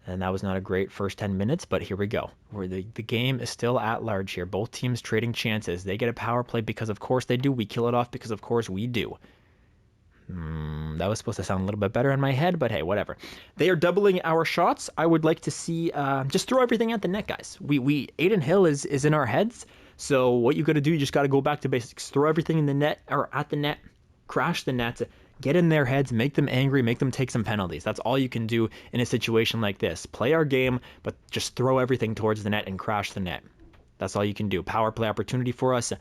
and that was not a great first 10 minutes. But here we go. Where the game is still at large here. Both teams trading chances. They get a power play because of course they do. We kill it off because of course we do. That was supposed to sound a little bit better in my head, but hey, whatever. They are doubling our shots. I would like to see, just throw everything at the net, guys. Aiden Hill is in our heads. So what you got to do, you just got to go back to basics. Throw everything in the net, or at the net, crash the net, get in their heads, make them angry, make them take some penalties. That's all you can do in a situation like this. Play our game, but just throw everything towards the net and crash the net. That's all you can do. Power play opportunity for us.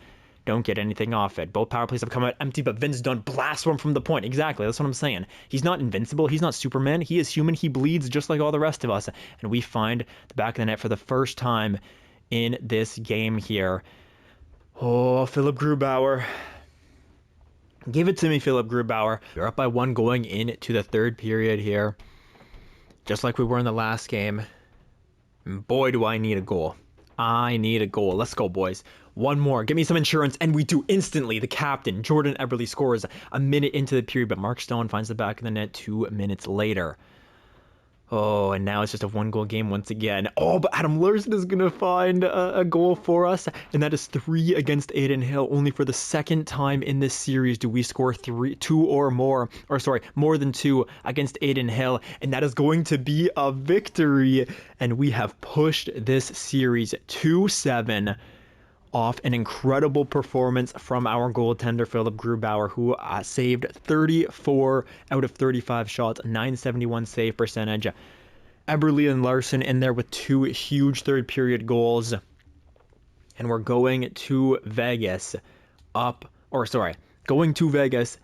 Don't get anything off it. Both power plays have come out empty, but Vince Dunn blasts one from the point. Exactly, that's what I'm saying. He's not invincible. He's not Superman. He is human. He bleeds just like all the rest of us. And we find the back of the net for the first time in this game here. Oh, Philip Grubauer. Give it to me, Philip Grubauer. We're up by 1 going into the third period here. Just like we were in the last game. And boy, do I need a goal. I need a goal. Let's go, boys. One more. Give me some insurance. And we do instantly. The captain, Jordan Eberle, scores a minute into the period, but Mark Stone finds the back of the net 2 minutes later. Oh, and now it's just a 1-goal game once again. Oh, but Adam Larson is going to find a goal for us, and that is 3 against Adin Hill. Only for the second time in this series do we score 2 or more, or sorry, more than 2 against Adin Hill, and that is going to be a victory. And we have pushed this series 2-7 off an incredible performance from our goaltender, Philip Grubauer, who saved 34 out of 35 shots, 971 save percentage. Eberle and Larson in there with 2 huge third period goals. And we're going to Vegas going to Vegas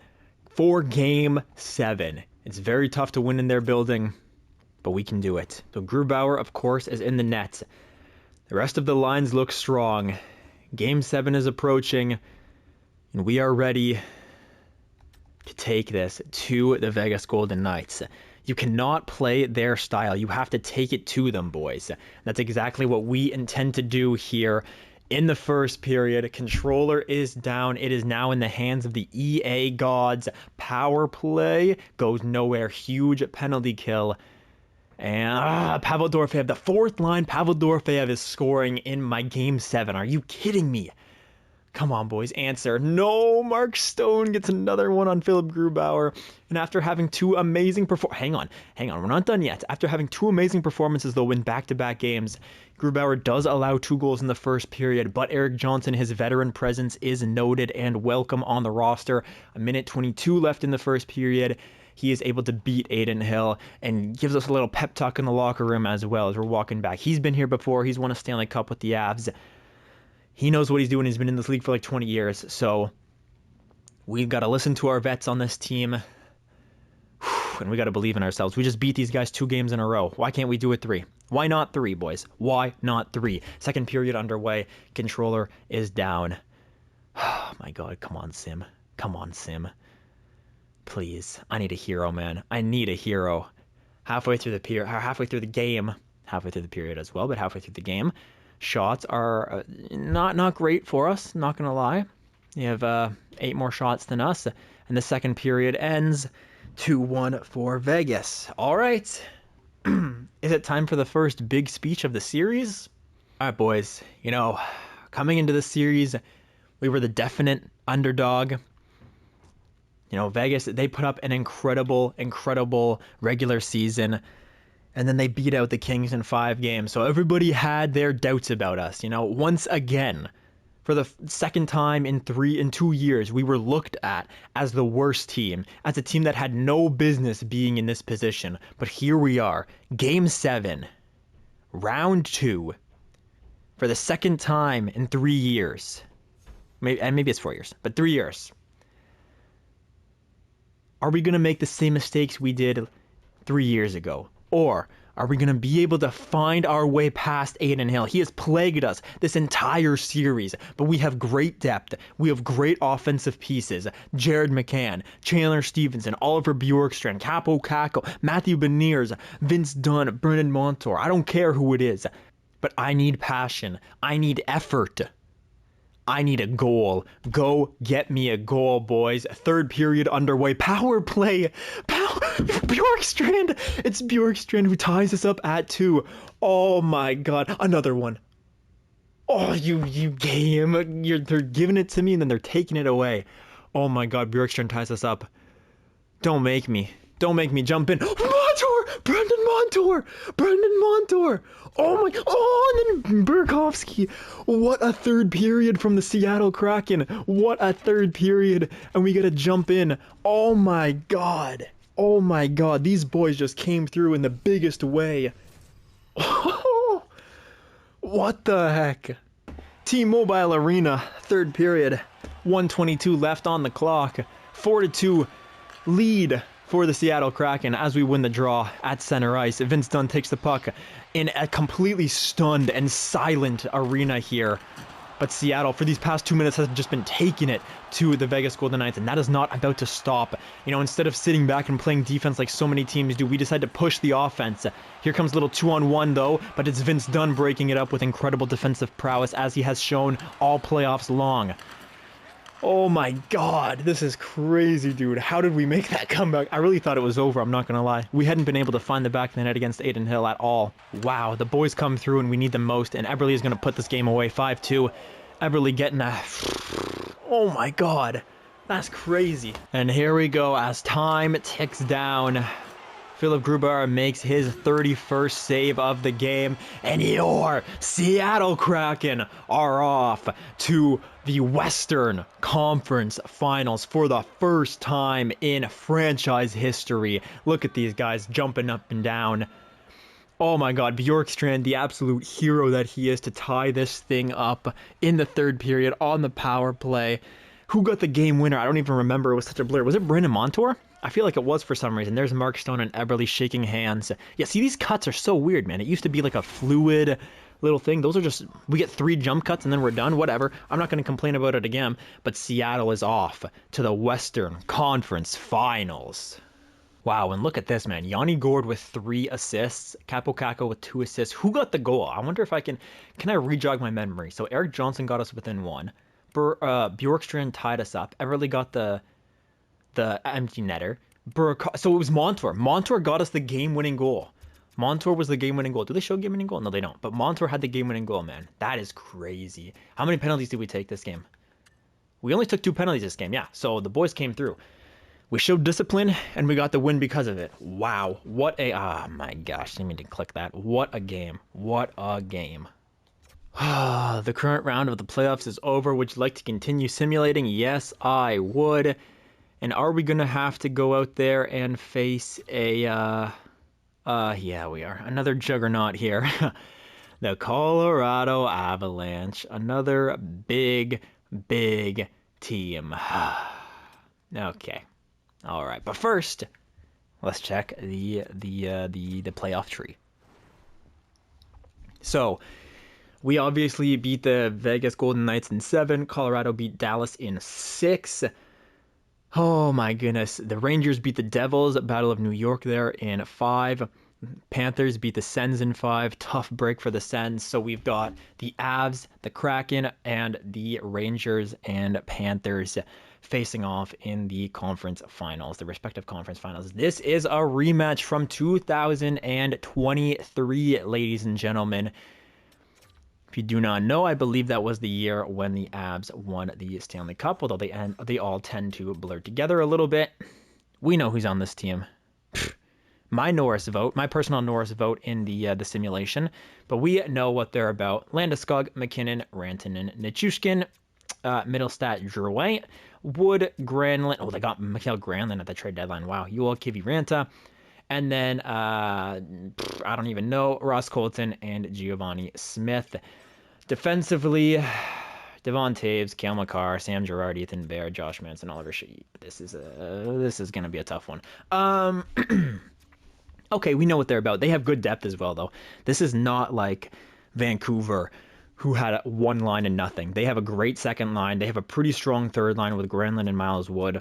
for Game 7. It's very tough to win in their building, but we can do it. So Grubauer, of course, is in the net. The rest of the lines look strong. Game 7 is approaching, and we are ready to take this to the Vegas Golden Knights. You cannot play their style. You have to take it to them, boys. That's exactly what we intend to do here in the first period. Controller is down. It is now in the hands of the EA gods. Power play goes nowhere. Huge penalty kill. And Pavel Dorofeyev, the 4th line, Pavel Dorofeyev is scoring in my Game 7. Are you kidding me? Come on, boys, answer. No, Mark Stone gets another one on Philip Grubauer. And after having 2 amazing hang on, we're not done yet. After having 2 amazing performances, though, in back-to-back games, Grubauer does allow 2 goals in the first period, but Eric Johnson, his veteran presence, is noted and welcome on the roster. 1:22 left in the first period. He is able to beat Adin Hill and gives us a little pep talk in the locker room as well as we're walking back. He's been here before. He's won a Stanley Cup with the Avs. He knows what he's doing. He's been in this league for like 20 years. So we've got to listen to our vets on this team. And we got to believe in ourselves. We just beat these guys 2 games in a row. Why can't we do it 3? Why not 3, boys? Why not 3? Second period underway. Controller is down. Oh my God. Come on, Sim. Come on, Sim. Please, I need a hero, man. I need a hero. Halfway through the game, halfway through the period as well, but halfway through the game, shots are not great for us. Not gonna lie, you have 8 more shots than us, and the second period ends 2-1 for Vegas. All right, is it time for the first big speech of the series? All right, boys. Coming into the series, we were the definite underdog. Vegas, they put up an incredible regular season, and then they beat out the Kings in 5 games. So everybody had their doubts about us. Once again, for the second time in 2 years, we were looked at as the worst team, as a team that had no business being in this position. But here we are, Game 7, Round 2, for the second time in 3 years. Maybe it's 4 years, but 3 years. Are we going to make the same mistakes we did 3 years ago? Or are we going to be able to find our way past Adin Hill? He has plagued us this entire series, but we have great depth. We have great offensive pieces. Jared McCann, Chandler Stevenson, Oliver Bjorkstrand, Capo Caco, Matthew Beniers, Vince Dunn, Brendan Montour. I don't care who it is, but I need passion. I need effort. I need a goal. Go get me a goal, boys. 3rd period underway. Power play. Bjorkstrand. It's Bjorkstrand who ties us up at 2. Oh my God. Another one. Oh, you game. They're giving it to me and then they're taking it away. Oh my God. Bjorkstrand ties us up. Don't make me jump in. Montour! Brendan Montour! Oh and then Burakovsky. What a 3rd period from the Seattle Kraken. What a 3rd period. And we gotta jump in. Oh my God. These boys just came through in the biggest way. What the heck? T-Mobile Arena, 3rd period. 1:22 left on the clock. 4-2 lead for the Seattle Kraken as we win the draw at center ice. Vince Dunn takes the puck in a completely stunned and silent arena here. But Seattle, for these past 2 minutes, has just been taking it to the Vegas Golden Knights, and that is not about to stop. Instead of sitting back and playing defense like so many teams do, we decide to push the offense. Here comes a little 2-on-1, though, but it's Vince Dunn breaking it up with incredible defensive prowess, as he has shown all playoffs long. Oh my God, this is crazy, dude. How did we make that comeback? I really thought it was over, I'm not gonna lie. We hadn't been able to find the back of the net against Adin Hill at all. Wow, the boys come through and we need them most, and Eberle is gonna put this game away 5-2. Eberle getting a... Oh my God, that's crazy. And here we go as time ticks down. Philip Grubauer makes his 31st save of the game, and your Seattle Kraken are off to the Western Conference Finals for the first time in franchise history. Look at these guys jumping up and down. Oh my God, Bjorkstrand, the absolute hero that he is, to tie this thing up in the third period on the power play. Who got the game winner? I don't even remember. It was such a blur. Was it Brandon Montour? I feel like it was for some reason. There's Mark Stone and Eberle shaking hands. Yeah, see, these cuts are so weird, man. It used to be like a fluid little thing. Those are just, we get 3 jump cuts and then we're done. Whatever. I'm not going to complain about it again. But Seattle is off to the Western Conference Finals. Wow, and look at this, man. Yanni Gourde with 3 assists. Capo Caco with 2 assists. Who got the goal? I wonder if I can I re-jog my memory? So Eric Johnson got us within 1. Bjorkstrand tied us up. Eberle got the empty netter. So it was Montour. Montour got us the game-winning goal. Montour was the game-winning goal. Do they show game-winning goal? No, they don't. But Montour had the game-winning goal, man. That is crazy. How many penalties did we take this game? We only took 2 penalties this game, yeah. So the boys came through. We showed discipline, and we got the win because of it. Wow. What a... Oh, my gosh. I didn't mean to click that. What a game. What a game. The current round of the playoffs is over. Would you like to continue simulating? Yes, I would. And are we going to have to go out there and face a, yeah, we are. Another juggernaut here. The Colorado Avalanche. Another big, big team. Okay. All right. But first, let's check the playoff tree. So, we obviously beat the Vegas Golden Knights in 7. Colorado beat Dallas in 6. Oh my goodness. The Rangers beat the Devils at Battle of New York there in 5. Panthers beat the Sens in 5. Tough break for the Sens. So we've got the Avs, the Kraken, and the Rangers and Panthers facing off in the conference finals, the respective conference finals. This is a rematch from 2023, ladies and gentlemen. If you do not know, I believe that was the year when the Avs won the Stanley Cup, although they all tend to blur together a little bit. We know who's on this team. My Norris vote, my personal Norris vote in the simulation, but we know what they're about. Landeskog, McKinnon, Rantanen, Nichushkin, Middlestat, Drouin, Wood, Granlund. Oh, they got Mikael Granlund at the trade deadline. Wow. Joel Kiviranta. And then, I don't even know, Ross Colton and Giovanni Smith. Defensively, Devon Taves, Cale Makar, Sam Girard, Ethan Bear, Josh Manson, Oliver Sheet. This is going to be a tough one. Okay, we know what they're about. They have good depth as well, though. This is not like Vancouver, who had 1 line and nothing. They have a great second line. They have a pretty strong third line with Granlund and Miles Wood.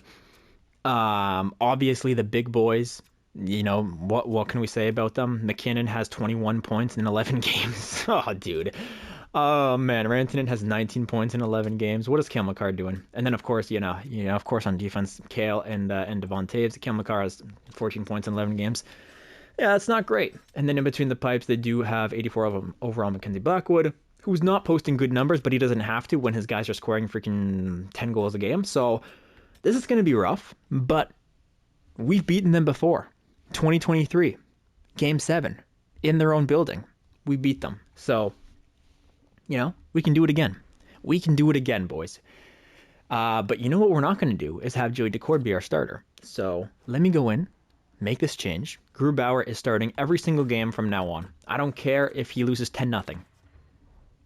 Obviously, the big boys, you know, what can we say about them? McKinnon has 21 points in 11 games. Oh, dude. Oh, man. Rantanen has 19 points in 11 games. What is Cale Makar doing? And then, of course, of course, on defense, Cale and Devon Taves. Cale Makar has 14 points in 11 games. Yeah, that's not great. And then in between the pipes, they do have 84 of them overall Mackenzie Blackwood, who's not posting good numbers, but he doesn't have to when his guys are scoring freaking 10 goals a game. So this is going to be rough, but we've beaten them before. 2023, Game 7, in their own building. We beat them. So, we can do it again. We can do it again, boys. But you know what we're not going to do is have Joey Decord be our starter. So let me go in, make this change. Grubauer is starting every single game from now on. I don't care if he loses 10-0.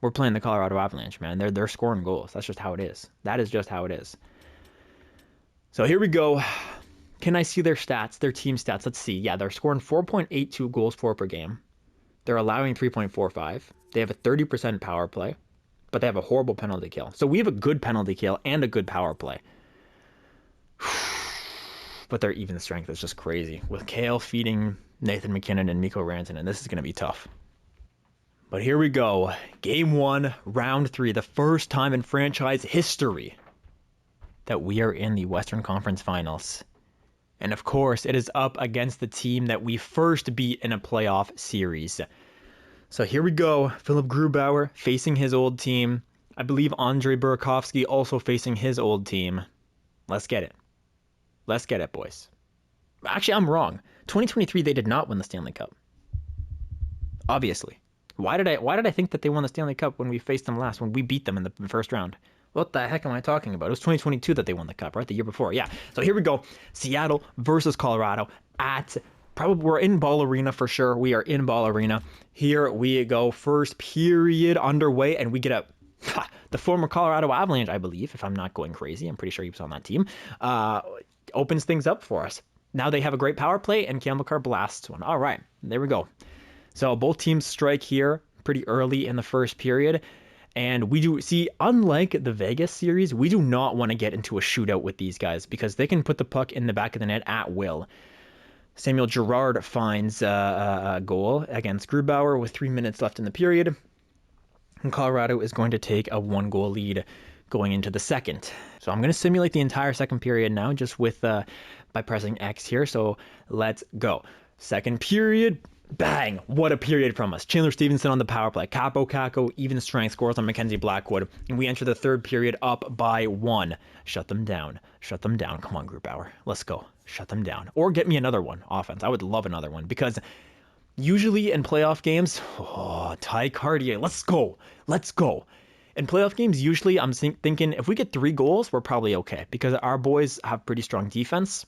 We're playing the Colorado Avalanche, man. They're scoring goals. That's just how it is. That is just how it is. So here we go. Can I see their stats, their team stats? Let's see. Yeah, they're scoring 4.82 goals for per game. They're allowing 3.45. They have a 30% power play, but they have a horrible penalty kill. So we have a good penalty kill and a good power play. But their even strength is just crazy. With Cale feeding Nathan McKinnon and Mikko Rantanen, this is going to be tough. But here we go. Game 1, round 3. The first time in franchise history that we are in the Western Conference Finals. And of course, it is up against the team that we first beat in a playoff series. So here we go. Philip Grubauer facing his old team. I believe Andrei Burakovsky also facing his old team. Let's get it. Let's get it, boys. Actually, I'm wrong. 2023, they did not win the Stanley Cup. Obviously. Why did I think that they won the Stanley Cup when we faced them last, when we beat them in the first round? What the heck am I talking about? It was 2022 that they won the Cup, right? The year before. Yeah. So here we go. Seattle versus Colorado at probably, we're in Ball Arena for sure. We are in Ball Arena. Here we go. First period underway, and we get the former Colorado Avalanche, I believe, if I'm not going crazy. I'm pretty sure he was on that team. Opens things up for us. Now they have a great power play, and Campbell Carr blasts one. All right. There we go. So both teams strike here pretty early in the first period. And we do see, unlike the Vegas series, we do not want to get into a shootout with these guys because they can put the puck in the back of the net at will. Samuel Girard finds a goal against Grubauer with 3 minutes left in the period. And Colorado is going to take a 1-goal lead going into the second. So I'm going to simulate the entire second period now just with by pressing X here. So let's go. Second period. Bang! What a period from us. Chandler Stevenson on the power play. Capo Caco, even strength scores on Mackenzie Blackwood. And we enter the third period up by 1. Shut them down. Shut them down. Come on, Grubauer. Let's go. Shut them down. Or get me another one. Offense. I would love another one. Because usually in playoff games, Ty Cartier. Let's go. Let's go. In playoff games, usually I'm thinking if we get 3 goals, we're probably okay. Because our boys have pretty strong defense.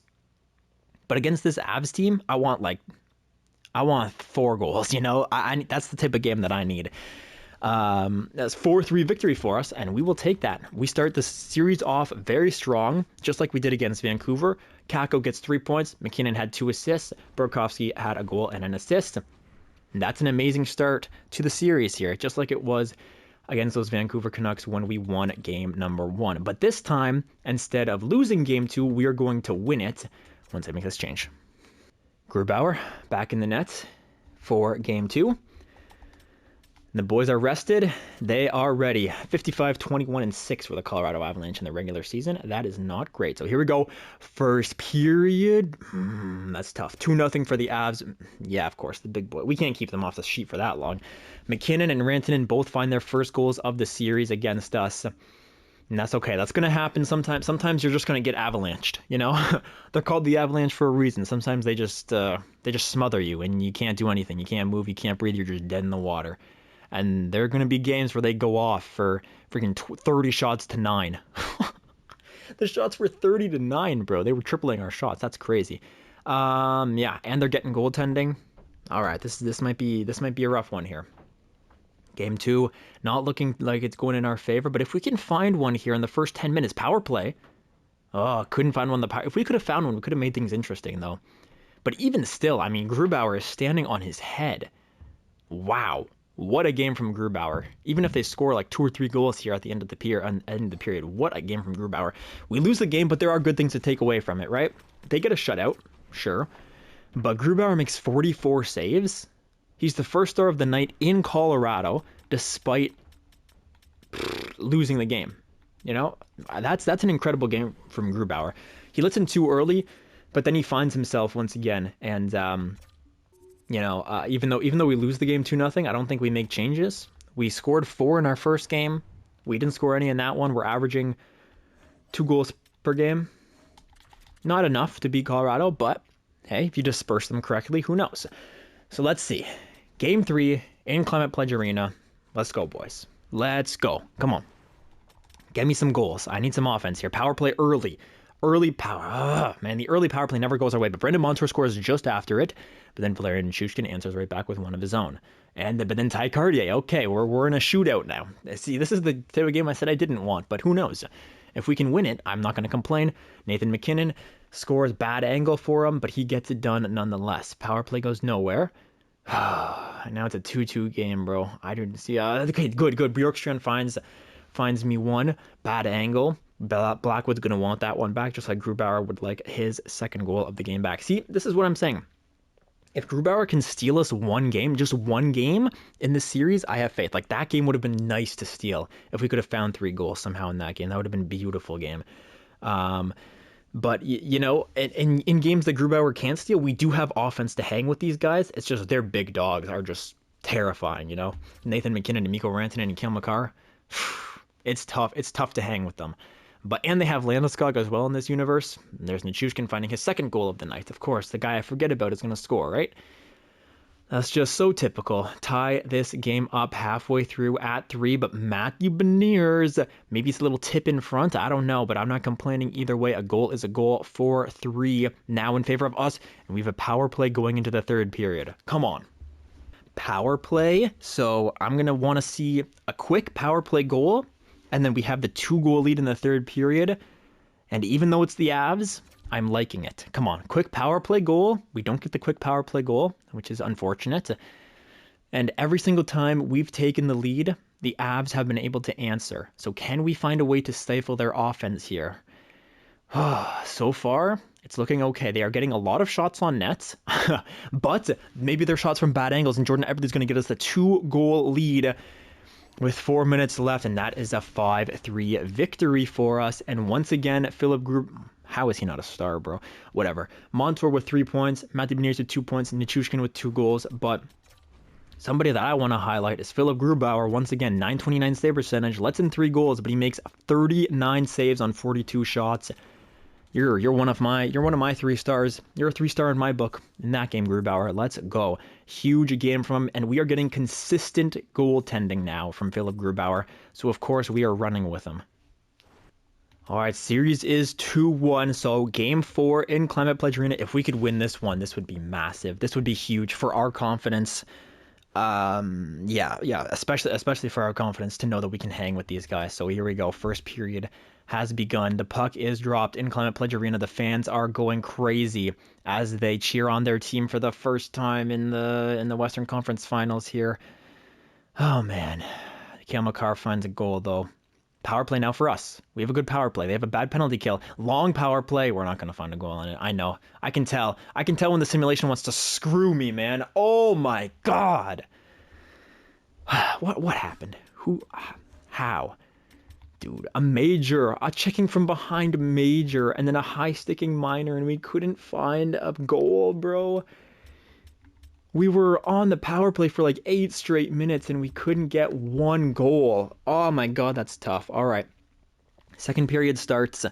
But against this Avs team, I want 4 goals, you know. That's the type of game that I need. That's 4-3 victory for us, and we will take that. We start the series off very strong, just like we did against Vancouver. Kakko gets 3 points. McKinnon had 2 assists. Burakovsky had a goal and an assist. And that's an amazing start to the series here, just like it was against those Vancouver Canucks when we won game number 1. But this time, instead of losing game 2, we are going to win it once I make this change. Grubauer back in the net for game 2. The boys are rested. They are ready. 55-21-6 for the Colorado Avalanche in the regular season. That is not great. So here we go. First period. That's tough. 2-0 for the Avs. Yeah, of course, the big boy. We can't keep them off the sheet for that long. McKinnon and Rantanen both find their first goals of the series against us. And that's okay. That's going to happen sometimes. Sometimes you're just going to get avalanched, you know? They're called the Avalanche for a reason. Sometimes they just smother you and you can't do anything. You can't move. You can't breathe. You're just dead in the water. And there are going to be games where they go off for freaking 30 shots to 9. The shots were 30 to 9, bro. They were tripling our shots. That's crazy. Yeah, and they're getting goaltending. All right, this might be a rough one here. Game 2, not looking like it's going in our favor, but if we can find one here in the first 10 minutes, power play. Oh, couldn't find one. If we could have found one, we could have made things interesting, though. But even still, I mean, Grubauer is standing on his head. Wow. What a game from Grubauer. Even if they score like 2 or 3 goals here at the end of the period, what a game from Grubauer. We lose the game, but there are good things to take away from it, right? They get a shutout, sure. But Grubauer makes 44 saves. He's the first star of the night in Colorado, despite losing the game. You know, that's an incredible game from Grubauer. He lets in 2 early, but then he finds himself once again, and you know, even though we lose the game 2-0, I don't think we make changes. We scored 4 in our first game. We didn't score any in that one. We're averaging 2 goals per game. Not enough to beat Colorado, but hey, if you disperse them correctly, who knows? So let's see. Game 3 in Climate Pledge Arena. Let's go, boys. Let's go. Come on. Get me some goals. I need some offense here. Power play early. Early power. Man, the early power play never goes our way. But Brendan Montour scores just after it. But then Valerian Shushkin answers right back with one of his own. But then Ty Cartier. Okay, we're in a shootout now. See, this is the type of game I said I didn't want. But who knows? If we can win it, I'm not going to complain. Nathan McKinnon scores bad angle for him, but he gets it done nonetheless. Power play goes nowhere. Now it's a 2-2 game, bro. I didn't see. Okay, good. Bjorkstrand finds me one bad angle. Blackwood's going to want that one back, just like Grubauer would like his second goal of the game back. See, this is what I'm saying. If Grubauer can steal us just one game in this series, I have faith. Like, that game would have been nice to steal if we could have found 3 goals somehow in that game. That would have been a beautiful game. But you know, in games that Grubauer can't steal, we do have offense to hang with these guys. It's just their big dogs are just terrifying. You know, Nathan MacKinnon and Mikko Rantanen and Cale Makar. It's tough. It's tough to hang with them. But and they have Landeskog as well in this universe. There's Nichushkin finding his second goal of the night. Of course, the guy I forget about is going to score, right? That's just so typical. Tie this game up halfway through at 3, but Matthew Beniers, maybe it's a little tip in front. I don't know, but I'm not complaining either way. A goal is a goal. 4-3 now in favor of us, and we have a power play going into the third period. Come on. Power play. So I'm going to want to see a quick power play goal, and then we have the 2-goal lead in the third period. And even though it's the Avs, I'm liking it. Come on, quick power play goal. We don't get the quick power play goal, which is unfortunate. And every single time we've taken the lead, the Avs have been able to answer. So can we find a way to stifle their offense here? So far, it's looking okay. They are getting a lot of shots on net, but maybe they're shots from bad angles, and Jordan Eberle's going to get us the 2-goal lead with 4 minutes left, and that is a 5-3 victory for us. And once again, Philip Group... How is he not a star, bro? Whatever. Montour with 3 points, Matthew Beniers with 2 points, Nichushkin with 2 goals. But somebody that I want to highlight is Philip Grubauer. Once again, 929 save percentage, lets in 3 goals, but he makes 39 saves on 42 shots. You're one of my 3 stars. You're a 3-star in my book in that game, Grubauer. Let's go. Huge game from him, and we are getting consistent goaltending now from Philip Grubauer. So of course we are running with him. All right, series is 2-1, so game 4 in Climate Pledge Arena. If we could win this one, this would be massive. This would be huge for our confidence. Especially for our confidence to know that we can hang with these guys. So here we go. First period has begun. The puck is dropped in Climate Pledge Arena. The fans are going crazy as they cheer on their team for the first time in the Western Conference Finals here. Oh man, Cale Makar finds a goal though. Power play now for us. We have a good power play. They have a bad penalty kill. Long power play. We're not going to find a goal on it. I know. I can tell. I can tell when the simulation wants to screw me, man. Oh my god. What happened? Who? How? Dude, a checking from behind major, and then a high sticking minor, and we couldn't find a goal, bro. We were on the power play for like 8 straight minutes and we couldn't get 1 goal. Oh my god, that's tough. All right. Second period starts.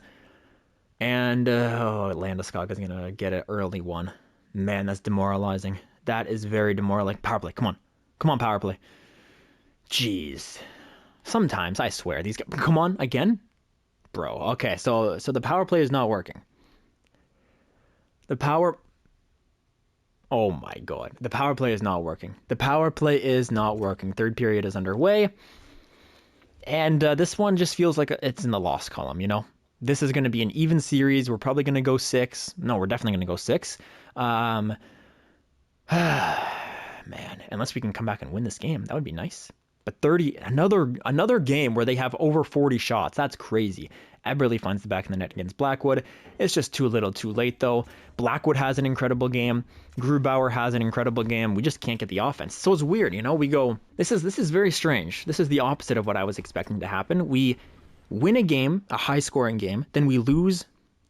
And Landeskog is going to get an early one. Man, that's demoralizing. That is very demoralizing. Power play, come on. Come on, power play. Jeez. Sometimes, I swear, these guys... Come on, again? Bro, okay, so the power play is not working. The power... Oh my god. The power play is not working. The power play is not working. Third period is underway. And this one just feels like it's in the loss column, you know? This is going to be an even series. We're probably going to go 6. No, we're definitely going to go 6. Man, unless we can come back and win this game. That would be nice. But 30, another game where they have over 40 shots. That's crazy. Eberle finds the back of the net against Blackwood. It's just too little too late, though. Blackwood has an incredible game. Grubauer has an incredible game. We just can't get the offense. So it's weird, you know? We go, this is very strange. This is the opposite of what I was expecting to happen. We win a game, a high-scoring game, then we lose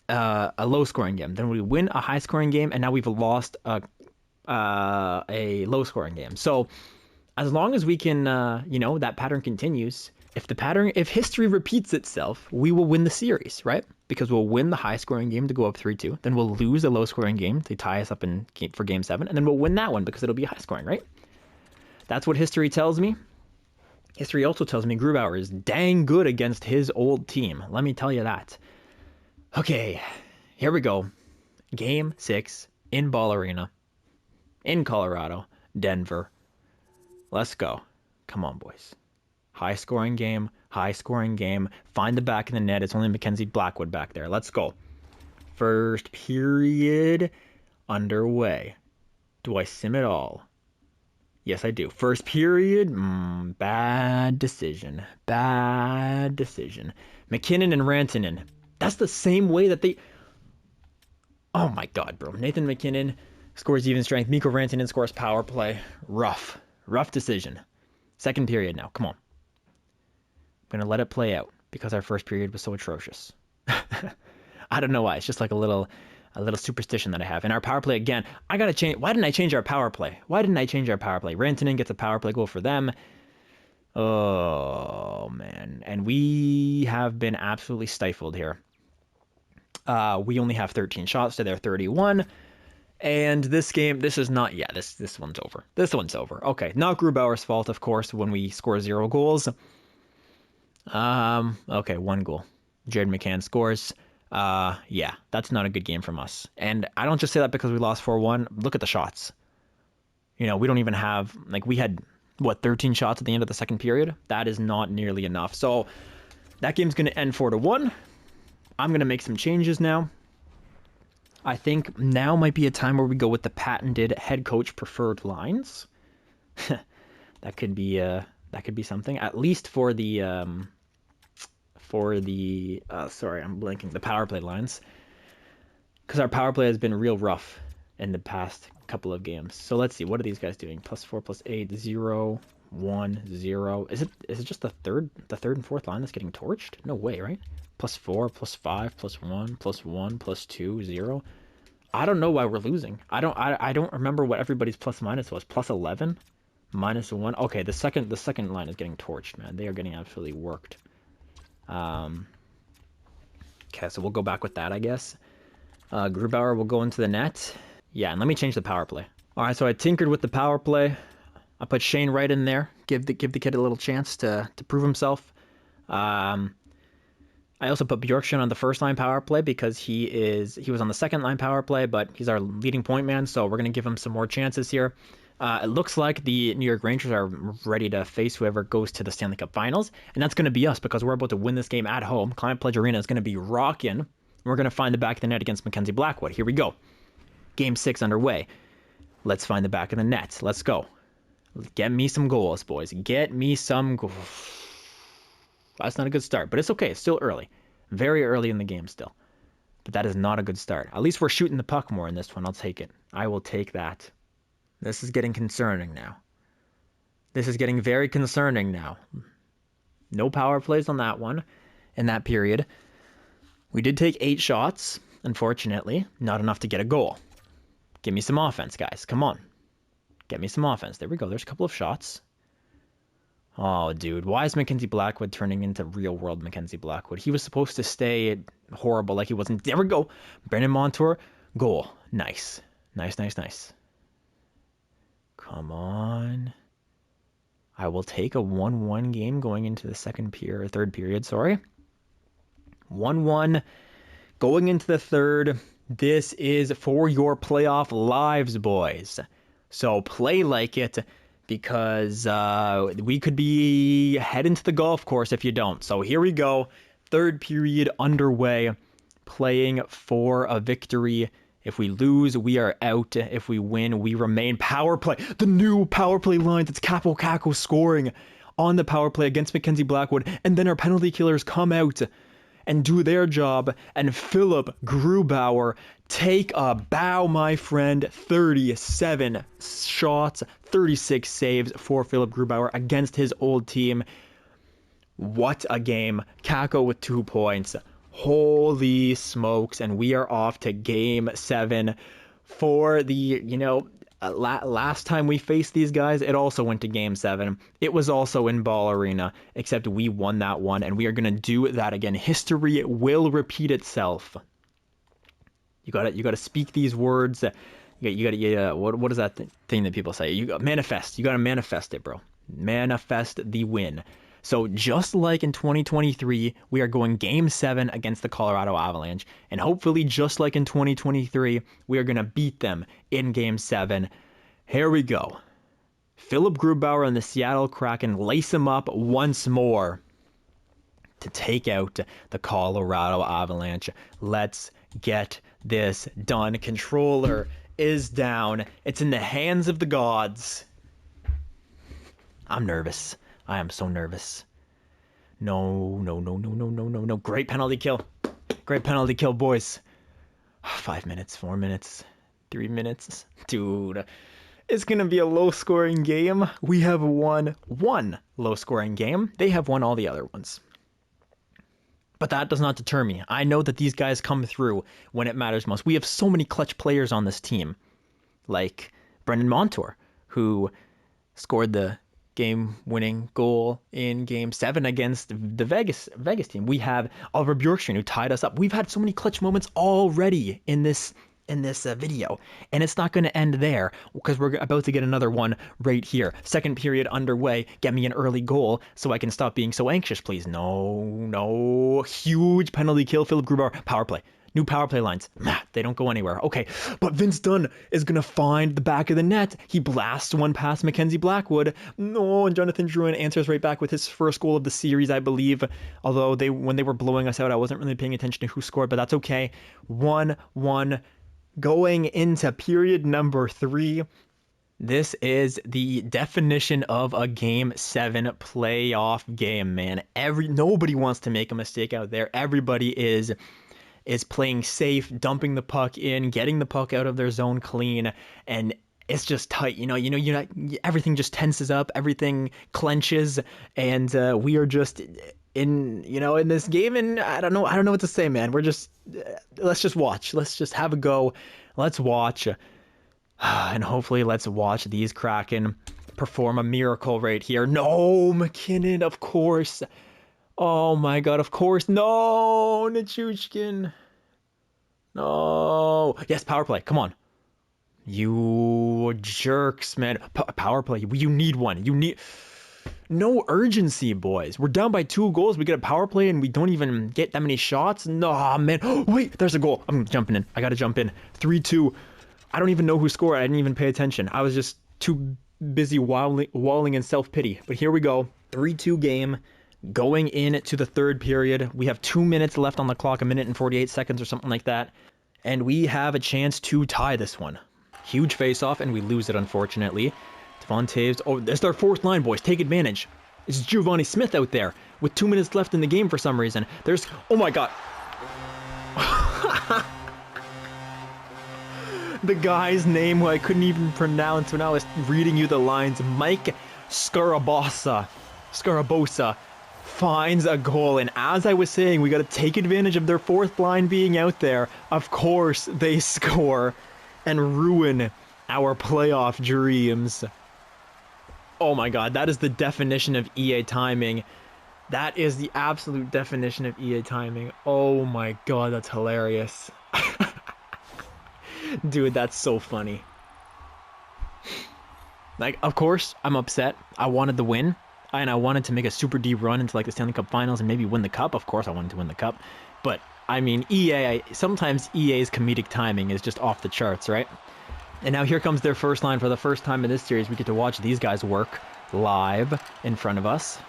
a low-scoring game. Then we win a high-scoring game, and now we've lost a low-scoring game. So as long as we can, that pattern continues, if history repeats itself, we will win the series, right? Because we'll win the high-scoring game to go up 3-2. Then we'll lose a low-scoring game to tie us up for Game 7. And then we'll win that one because it'll be high-scoring, right? That's what history tells me. History also tells me Grubauer is dang good against his old team. Let me tell you that. Okay, here we go. Game 6 in Ball Arena, in Colorado, Denver. Let's go. Come on, boys. High-scoring game. Find the back of the net. It's only Mackenzie Blackwood back there. Let's go. First period underway. Do I sim it all? Yes, I do. First period, bad decision. McKinnon and Rantanen. That's the same way that they... Oh my god, bro. Nathan McKinnon scores even strength. Mikko Rantanen scores power play. Rough decision. Second period now. Come on. I'm going to let it play out because our first period was so atrocious. I don't know why. It's just like a little superstition that I have. And our power play again, I gotta change. Why didn't I change our power play? Why didn't I change our power play? Rantanen gets a power play goal for them. Oh man. And we have been absolutely stifled here. We only have 13 shots to their 31. And this game, this is not, yeah, this one's over. This one's over. Okay, not Grubauer's fault, of course, when we score 0 goals. Okay, 1 goal. Jared McCann scores. Yeah, that's not a good game from us. And I don't just say that because we lost 4-1. Look at the shots. You know, we don't even have, like, we had, what, 13 shots at the end of the second period? That is not nearly enough. So that game's going to end 4-1. I'm going to make some changes now. I think now might be a time where we go with the patented head coach preferred lines. That could be something, at least for the sorry, I'm blanking, the power play lines, because our power play has been real rough in the past couple of games. So let's see, what are these guys doing? +4, +8, 0, 1, 0. Is it just the third and fourth line that's getting torched? No way, right? +4, +5, +1, +1, +2, 0. I don't know why we're losing. I don't remember what everybody's plus minus was. +11, -1. Okay, the second line is getting torched, man. They are getting absolutely worked. Okay, so we'll go back with that, I guess. Grubauer will go into the net. Yeah, and let me change the power play. All right, so I tinkered with the power play. I put Shane Wright in there. Give the kid a little chance to prove himself. I also put Bjorkstrand on the first line power play because he was on the second line power play, but he's our leading point man, so we're gonna give him some more chances here. It looks like the New York Rangers are ready to face whoever goes to the Stanley Cup Finals, and that's going to be us because we're about to win this game at home. Climate Pledge Arena is going to be rocking. We're going to find the back of the net against Mackenzie Blackwood. Here we go. Game 6 underway. Let's find the back of the net. Let's go. Get me some goals, boys. Get me some goals. That's not a good start, but it's okay. It's still early. Very early in the game still. But that is not a good start. At least we're shooting the puck more in this one. I'll take it. I will take that. This is getting concerning now. This is getting very concerning now. No power plays on that one in that period. We did take 8 shots, unfortunately. Not enough to get a goal. Give me some offense, guys. Come on. Get me some offense. There we go. There's a couple of shots. Oh, dude. Why is Mackenzie Blackwood turning into real-world Mackenzie Blackwood? He was supposed to stay horrible like he wasn't. There we go. Brandon Montour. Goal. Nice. Nice, nice, nice. Come on. I will take a 1-1 game going into the third period, sorry. 1-1 going into the third. This is for your playoff lives, boys. So play like it because we could be heading to the golf course if you don't. So here we go. Third period underway. Playing for a victory. If we lose, we are out. If we win, we remain. Power play. The new power play lines. It's Capo Caco scoring on the power play against Mackenzie Blackwood. And then our penalty killers come out and do their job. And Philip Grubauer take a bow, my friend. 37 shots, 36 saves for Philip Grubauer against his old team. What a game. Caco with 2 points. Holy smokes, and we are off to game 7 for the, last time we faced these guys, it also went to game 7. It was also in Ball Arena, except we won that one, and we are going to do that again. History will repeat itself. You gotta speak these words. What is that thing that people say? You gotta manifest. You gotta manifest it, bro. Manifest the win. So just like in 2023, we are going game 7 against the Colorado Avalanche. And hopefully, just like in 2023, we are going to beat them in game 7. Here we go. Philip Grubauer and the Seattle Kraken lace him up once more to take out the Colorado Avalanche. Let's get this done. Controller is down. It's in the hands of the gods. I'm nervous. I am so nervous. No. Great penalty kill. Great penalty kill, boys. 5 minutes, 4 minutes, 3 minutes. Dude, it's going to be a low-scoring game. We have won one low-scoring game. They have won all the other ones. But that does not deter me. I know that these guys come through when it matters most. We have so many clutch players on this team, like Brendan Montour, who scored the game-winning goal in Game 7 against the Vegas team. We have Oliver Bjorkstrand, who tied us up. We've had so many clutch moments already in this video, and it's not going to end there because we're about to get another one right here. Second period underway. Get me an early goal so I can stop being so anxious, please. No. Huge penalty kill. Philip Grubauer. Power play. New power play lines. They don't go anywhere. Okay, but Vince Dunn is going to find the back of the net. He blasts one past Mackenzie Blackwood. No, and Jonathan Drouin answers right back with his first goal of the series, I believe. Although when they were blowing us out, I wasn't really paying attention to who scored, but that's okay. 1-1 going into period number 3. This is the definition of a Game 7 playoff game, man. Nobody wants to make a mistake out there. Everybody is playing safe, dumping the puck in, getting the puck out of their zone clean, and it's just tight. Everything just tenses up, everything clenches, and we are just in this game, and I don't know what to say, man. We're just let's just watch. Let's just have a go. Let's watch, and hopefully let's watch these Kraken perform a miracle right here. No, McKinnon, of course. Oh my God, of course. No, Nichushkin. No. Yes, power play. Come on. You jerks, man. Power play. You need one. You need... No urgency, boys. We're down by 2 goals. We get a power play and we don't even get that many shots. No, man. Oh, wait, there's a goal. I'm jumping in. I got to jump in. 3-2. I don't even know who scored. I didn't even pay attention. I was just too busy walling in self-pity. But here we go. 3-2 game. Going into the third period, we have 2 minutes left on the clock, 1 minute and 48 seconds or something like that, and we have a chance to tie this one. Huge face-off, and we lose it, unfortunately. Devon Toews, oh, that's our fourth line, boys. Take advantage. It's Giovanni Smith out there with 2 minutes left in the game for some reason. Oh my God. The guy's name who I couldn't even pronounce when I was reading you the lines, Mike Scarabosa finds a goal, and as I was saying, we got to take advantage of their fourth line being out there. Of course, they score and ruin our playoff dreams. Oh my God, that is the definition of EA timing. That is the absolute definition of EA timing. Oh my God, that's hilarious. Dude, that's so funny. Like, of course, I'm upset. I wanted the win. And I wanted to make a super deep run into like the Stanley Cup Finals and maybe win the cup. Of course, I wanted to win the cup. But, I mean, sometimes EA's comedic timing is just off the charts, right? And now here comes their first line. For the first time in this series, we get to watch these guys work live in front of us.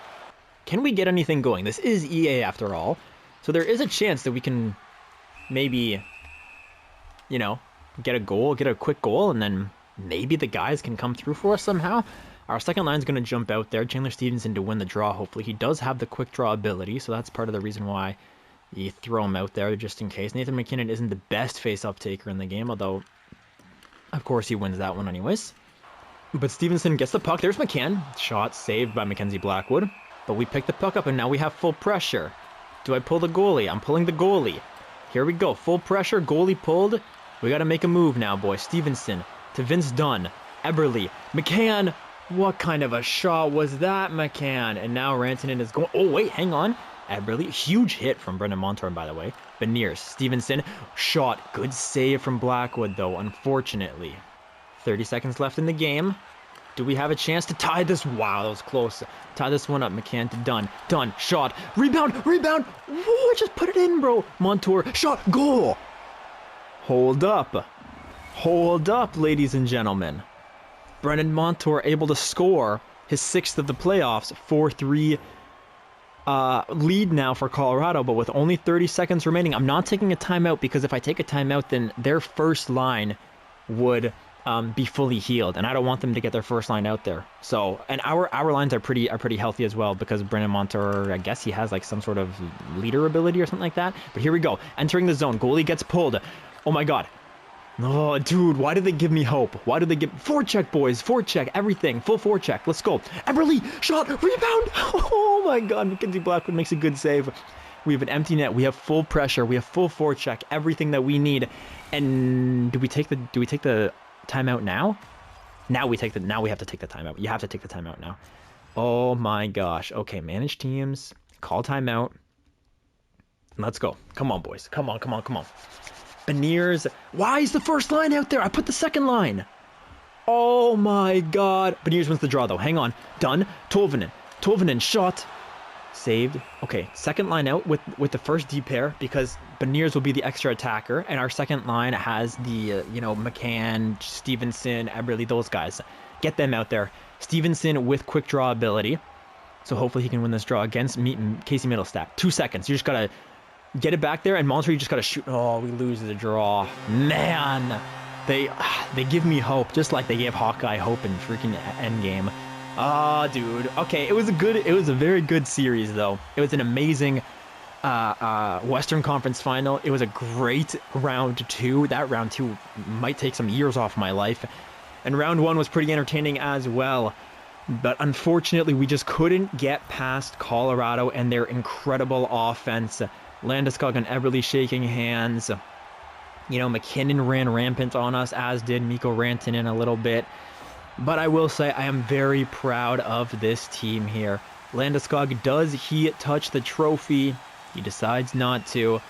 Can we get anything going? This is EA after all. So there is a chance that we can maybe, get a quick goal, and then maybe the guys can come through for us somehow. Our second line's going to jump out there. Chandler Stevenson to win the draw, hopefully. He does have the quick draw ability, so that's part of the reason why you throw him out there just in case. Nathan McKinnon isn't the best face-off taker in the game, although, of course, he wins that one anyways. But Stevenson gets the puck. There's McCann. Shot saved by Mackenzie Blackwood. But we pick the puck up, and now we have full pressure. Do I pull the goalie? I'm pulling the goalie. Here we go. Full pressure. Goalie pulled. We got to make a move now, boys. Stevenson to Vince Dunn. Eberle. McCann. What kind of a shot was that, McCann? And now Rantanen is going... Oh, wait, hang on. Eberle, huge hit from Brendan Montour, by the way. Beniers, Stevenson, shot. Good save from Blackwood, though, unfortunately. 30 seconds left in the game. Do we have a chance to tie this? Wow, that was close. Tie this one up, McCann to Dunn. Dunn, shot. Rebound. Ooh, just put it in, bro. Montour, shot, goal. Hold up, ladies and gentlemen. Brendan Montour able to score his 6th of the playoffs, 4-3 lead now for Colorado, but with only 30 seconds remaining. I'm not taking a timeout because if I take a timeout, then their first line would be fully healed, and I don't want them to get their first line out there. So, and our lines are pretty healthy as well because Brendan Montour, I guess he has like some sort of leader ability or something like that. But here we go, entering the zone. Goalie gets pulled. Oh my God. Oh, dude, why did they give me hope? Why did they give... Forecheck, boys. Forecheck. Everything. Full forecheck. Let's go. Eberle. Shot. Rebound. Oh, my God. Mackenzie Blackwood makes a good save. We have an empty net. We have full pressure. We have full forecheck. Everything that we need. And do we take the timeout now? Now we have to take the timeout. You have to take the timeout now. Oh my gosh. Okay, manage teams. Call timeout. Let's go. Come on, boys. Come on. Beniers. Why is the first line out there? I put the second line. Oh my god. Beniers wins the draw, though. Hang on. Done. Tolvanen shot. Saved. Okay, second line out with the first D pair because Beniers will be the extra attacker, and our second line has the, McCann, Stevenson, Eberle, those guys. Get them out there. Stevenson with quick draw ability. So hopefully he can win this draw against Casey Middlestat. 2 seconds. You just got to get it back there, and Montre, you just got to shoot. Oh, we lose the draw. Man. They give me hope, just like they gave Hawkeye hope in freaking Endgame. Ah, dude. Okay, it was a very good series, though. It was an amazing Western Conference final. It was a great round 2. That round 2 might take some years off my life. And round 1 was pretty entertaining as well. But unfortunately, we just couldn't get past Colorado and their incredible offense. Landeskog and Eberle shaking hands. McKinnon ran rampant on us, as did Mikko Rantanen a little bit. But I will say I am very proud of this team here. Landeskog, does he touch the trophy? He decides not to.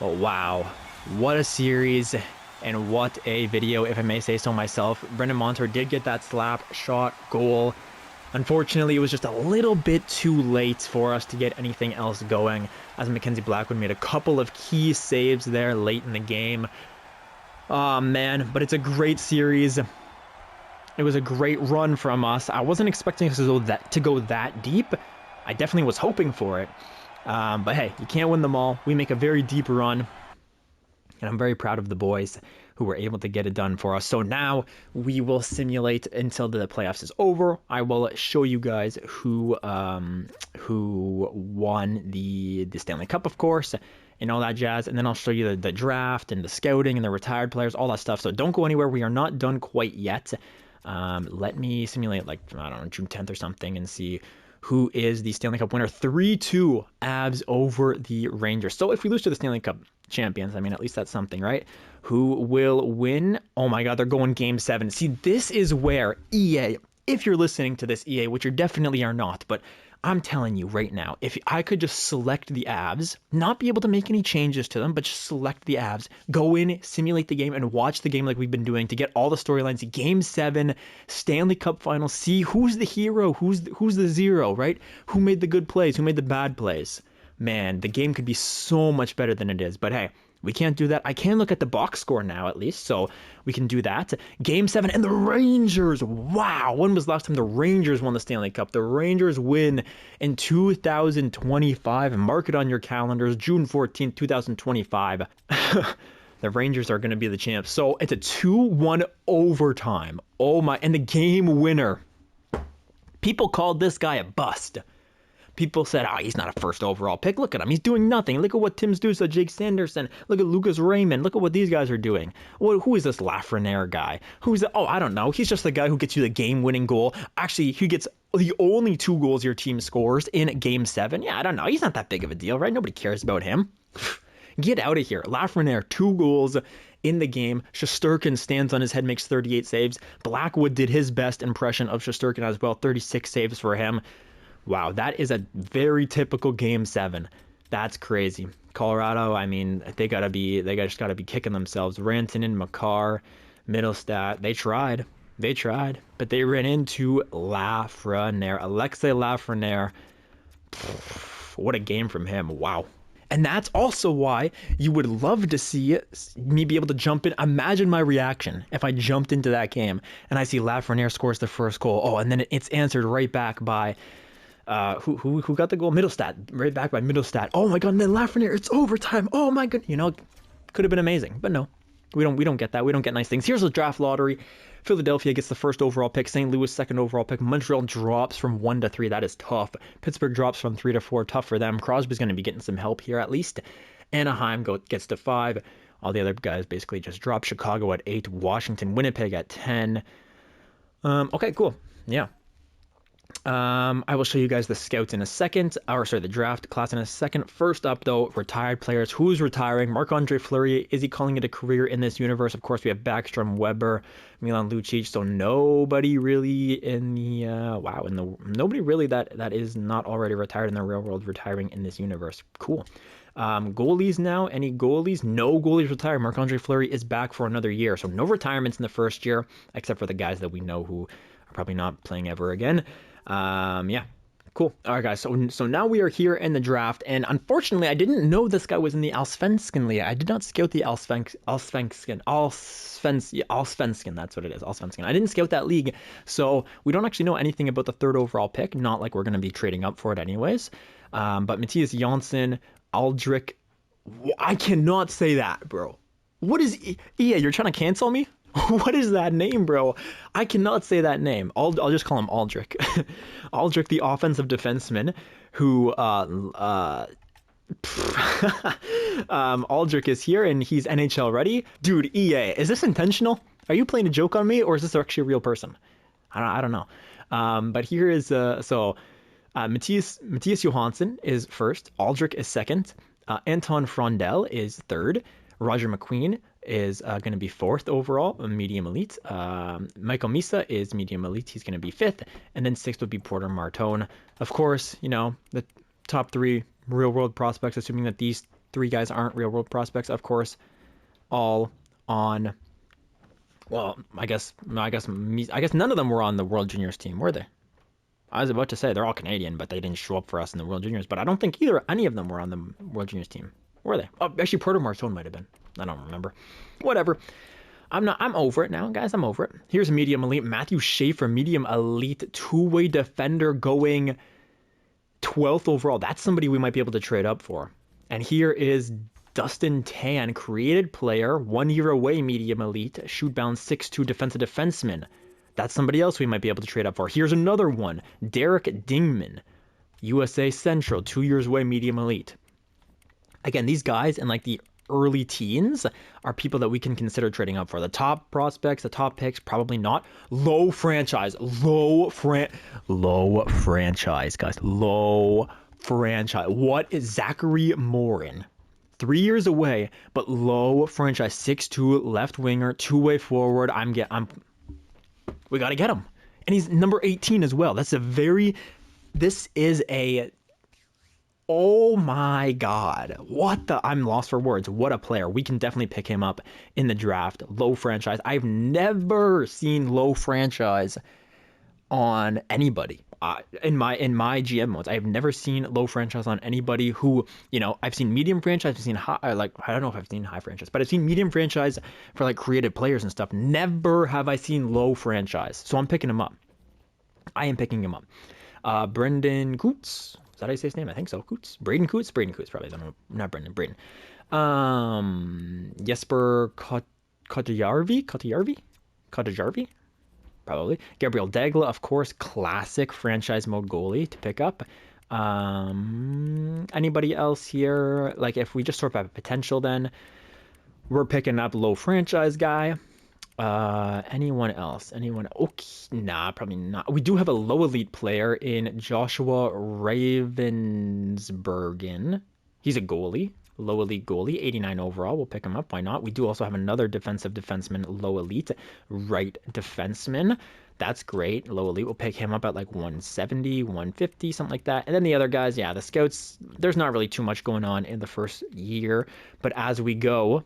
But wow, what a series and what a video, if I may say so myself. Brendan Montour did get that slap shot goal. Unfortunately, it was just a little bit too late for us to get anything else going, as Mackenzie Blackwood made a couple of key saves there late in the game. Oh man, but it's a great series. It was a great run from us. I wasn't expecting us to go that deep. I definitely was hoping for it. But hey, you can't win them all. We make a very deep run. And I'm very proud of the boys who were able to get it done for us. So now we will simulate until the playoffs is over. I will show you guys who won the Stanley Cup, of course, and all that jazz. And then I'll show you the draft and the scouting and the retired players, all that stuff. So don't go anywhere. We are not done quite yet. Let me simulate, like, I don't know, June 10th or something, and see who is the Stanley Cup winner. 3-2 Avs over the Rangers. So if we lose to the Stanley Cup champions, I mean, at least that's something, right? Who will win? Oh my god, they're going game 7. See, this is where EA, if you're listening to this, EA, which you definitely are not, but I'm telling you right now, if I could just select the Avs, not be able to make any changes to them, but just select the Avs, go in, simulate the game, and watch the game like we've been doing to get all the storylines. Game 7, Stanley Cup final, see who's the hero, who's the zero, right? Who made the good plays, who made the bad plays. Man, the game could be so much better than it is, but hey, we can't do that. I can look at the box score now, at least, so we can do that. Game 7, and the Rangers. Wow, when was the last time the Rangers won the Stanley Cup? The Rangers win in 2025. Mark it on your calendars, June 14th, 2025. The Rangers are going to be the champs. So it's a 2-1 overtime. Oh my, and the game winner. People called this guy a bust. People said, oh, he's not a first overall pick. Look at him. He's doing nothing. Look at what Tim Stusa, Jake Sanderson. Look at Lucas Raymond. Look at what these guys are doing. Who is this Lafreniere guy? Oh, I don't know. He's just the guy who gets you the game-winning goal. Actually, he gets the only 2 goals your team scores in Game 7. Yeah, I don't know. He's not that big of a deal, right? Nobody cares about him. Get out of here. Lafreniere, 2 goals in the game. Shesterkin stands on his head, makes 38 saves. Blackwood did his best impression of Shesterkin as well. 36 saves for him. Wow, that is a very typical Game 7. That's crazy. Colorado, I mean, they just gotta be kicking themselves. Rantanen, Makar, Middlestat, they tried, but they ran into Lafreniere, Alexei Lafreniere. What a game from him! Wow. And that's also why you would love to see me be able to jump in. Imagine my reaction if I jumped into that game and I see Lafreniere scores the first goal. Oh, and then it's answered right back by. Who got the goal? Middlestat, right back by Middlestat. Oh my god, and then Lafreniere, it's overtime. Oh my god, could have been amazing, but no, we don't get that. We don't get nice things. Here's the draft lottery. Philadelphia gets the first overall pick. St. Louis second overall pick. Montreal drops from 1 to 3. That is tough. Pittsburgh drops from 3 to 4. Tough for them. Crosby's going to be getting some help here at least. Anaheim gets to 5. All the other guys basically just drop. Chicago at 8. Washington, Winnipeg at 10. Okay, cool. Yeah. I will show you guys the scouts in a second, or sorry, the draft class in a second. First up, though, retired players. Who's retiring? Marc-Andre Fleury. Is he calling it a career in this universe? Of course, we have Backstrom, Weber, Milan Lucic. So nobody really in the nobody really that is not already retired in the real world retiring in this universe. Cool. Goalies now. Any goalies? No goalies retired. Marc-Andre Fleury is back for another year. So no retirements in the first year, except for the guys that we know who are probably not playing ever again. Yeah, cool. All right, guys. So now we are here in the draft, and unfortunately, I didn't know this guy was in the Allsvenskan league. I did not scout the Allsvenskan. That's what it is. Allsvenskan. I didn't scout that league, so we don't actually know anything about the third overall pick. Not like we're going to be trading up for it anyways. But Matthias Janssen, Aldrich. I cannot say that, bro. What is EA? You're trying to cancel me? What is that name, bro? I cannot say that name. I'll just call him Aldrich. Aldrich, the offensive defenseman, who Aldrich is here and he's NHL ready. Dude, EA, is this intentional? Are you playing a joke on me, or is this actually a real person? I don't know. But here is Matthias Johansson is first. Aldrich is second. Anton Frondel is third. Roger McQueen is going to be fourth overall, medium elite. Michael Misa is medium elite. He's going to be fifth. And then sixth would be Porter Martone. Of course, you know, the top three real world prospects, assuming that these three guys aren't real world prospects, of course, all on, well, I guess none of them were on the World Juniors team, were they? I was about to say they're all Canadian, but they didn't show up for us in the World Juniors. But I don't think any of them were on the World Juniors team. Were they? Oh, actually, Porter Martone might have been. I don't remember. Whatever. I'm over it now, guys. I'm over it. Here's a medium elite. Matthew Schaefer, medium elite, two-way defender going 12th overall. That's somebody we might be able to trade up for. And here is Dustin Tan, created player, 1 year away, medium elite, shoot bound 6'2" defensive defenseman. That's somebody else we might be able to trade up for. Here's another one. Derek Dingman, USA Central, 2 years away, medium elite. Again, these guys in like the early teens are people that we can consider trading up for. The top prospects, the top picks, probably not. Low franchise, guys. Low franchise. What is Zachary Morin? 3 years away, but low franchise. 6'2", left winger, two-way forward. We got to get him. And he's number 18 as well. This is a, oh my God. I'm lost for words. What a player. We can definitely pick him up in the draft. Low franchise. I've never seen low franchise on anybody. In my GM modes, I have never seen low franchise on anybody who, you know, I've seen medium franchise, I've seen high, I don't know if I've seen high franchise, but I've seen medium franchise for like creative players and stuff. Never have I seen low franchise. So I'm picking him up. I am picking him up. Brendan Coots. Is that how you say his name? I think so. Braden Coots, probably. I don't know. Not Brendan, Braden. Jesper Kotajarvi? Probably. Gabriel Dagla, of course, classic franchise mode goalie to pick up. Anybody else here? Like, if we just sort of have potential, then we're picking up low franchise guy. Anyone else? Okay, nah, probably not. We do have a low elite player in Joshua Ravensbergen. He's a goalie. Low elite goalie, 89 overall. We'll pick him up. Why not? We do also have another defensive defenseman, low elite, right defenseman. That's great. Low elite. We'll pick him up at like 170, 150, something like that. And then the other guys, yeah, the scouts, there's not really too much going on in the first year. But as we go,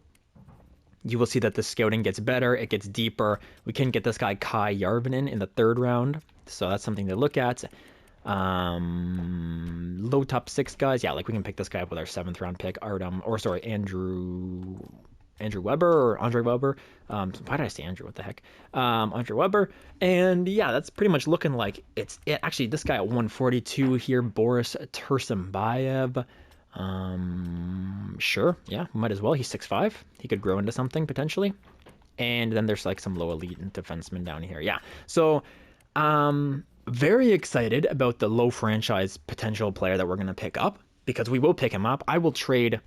you will see that the scouting gets better. It gets deeper. We can get this guy Kai Järvinen in the third round. So that's something to look at. Low top six guys, yeah, like we can pick this guy up with our 7th round pick, Andrew Weber or Andre Weber. Why did I say Andrew? What the heck? Andre Weber. And yeah, that's pretty much looking like it. Actually, this guy at 142 here, Boris Tursunbayev. Sure, yeah, might as well. He's 6'5". He could grow into something potentially. And then there's like some low elite defensemen down here. Yeah. So, very excited about the low franchise potential player that we're going to pick up, because we will pick him up. I will trade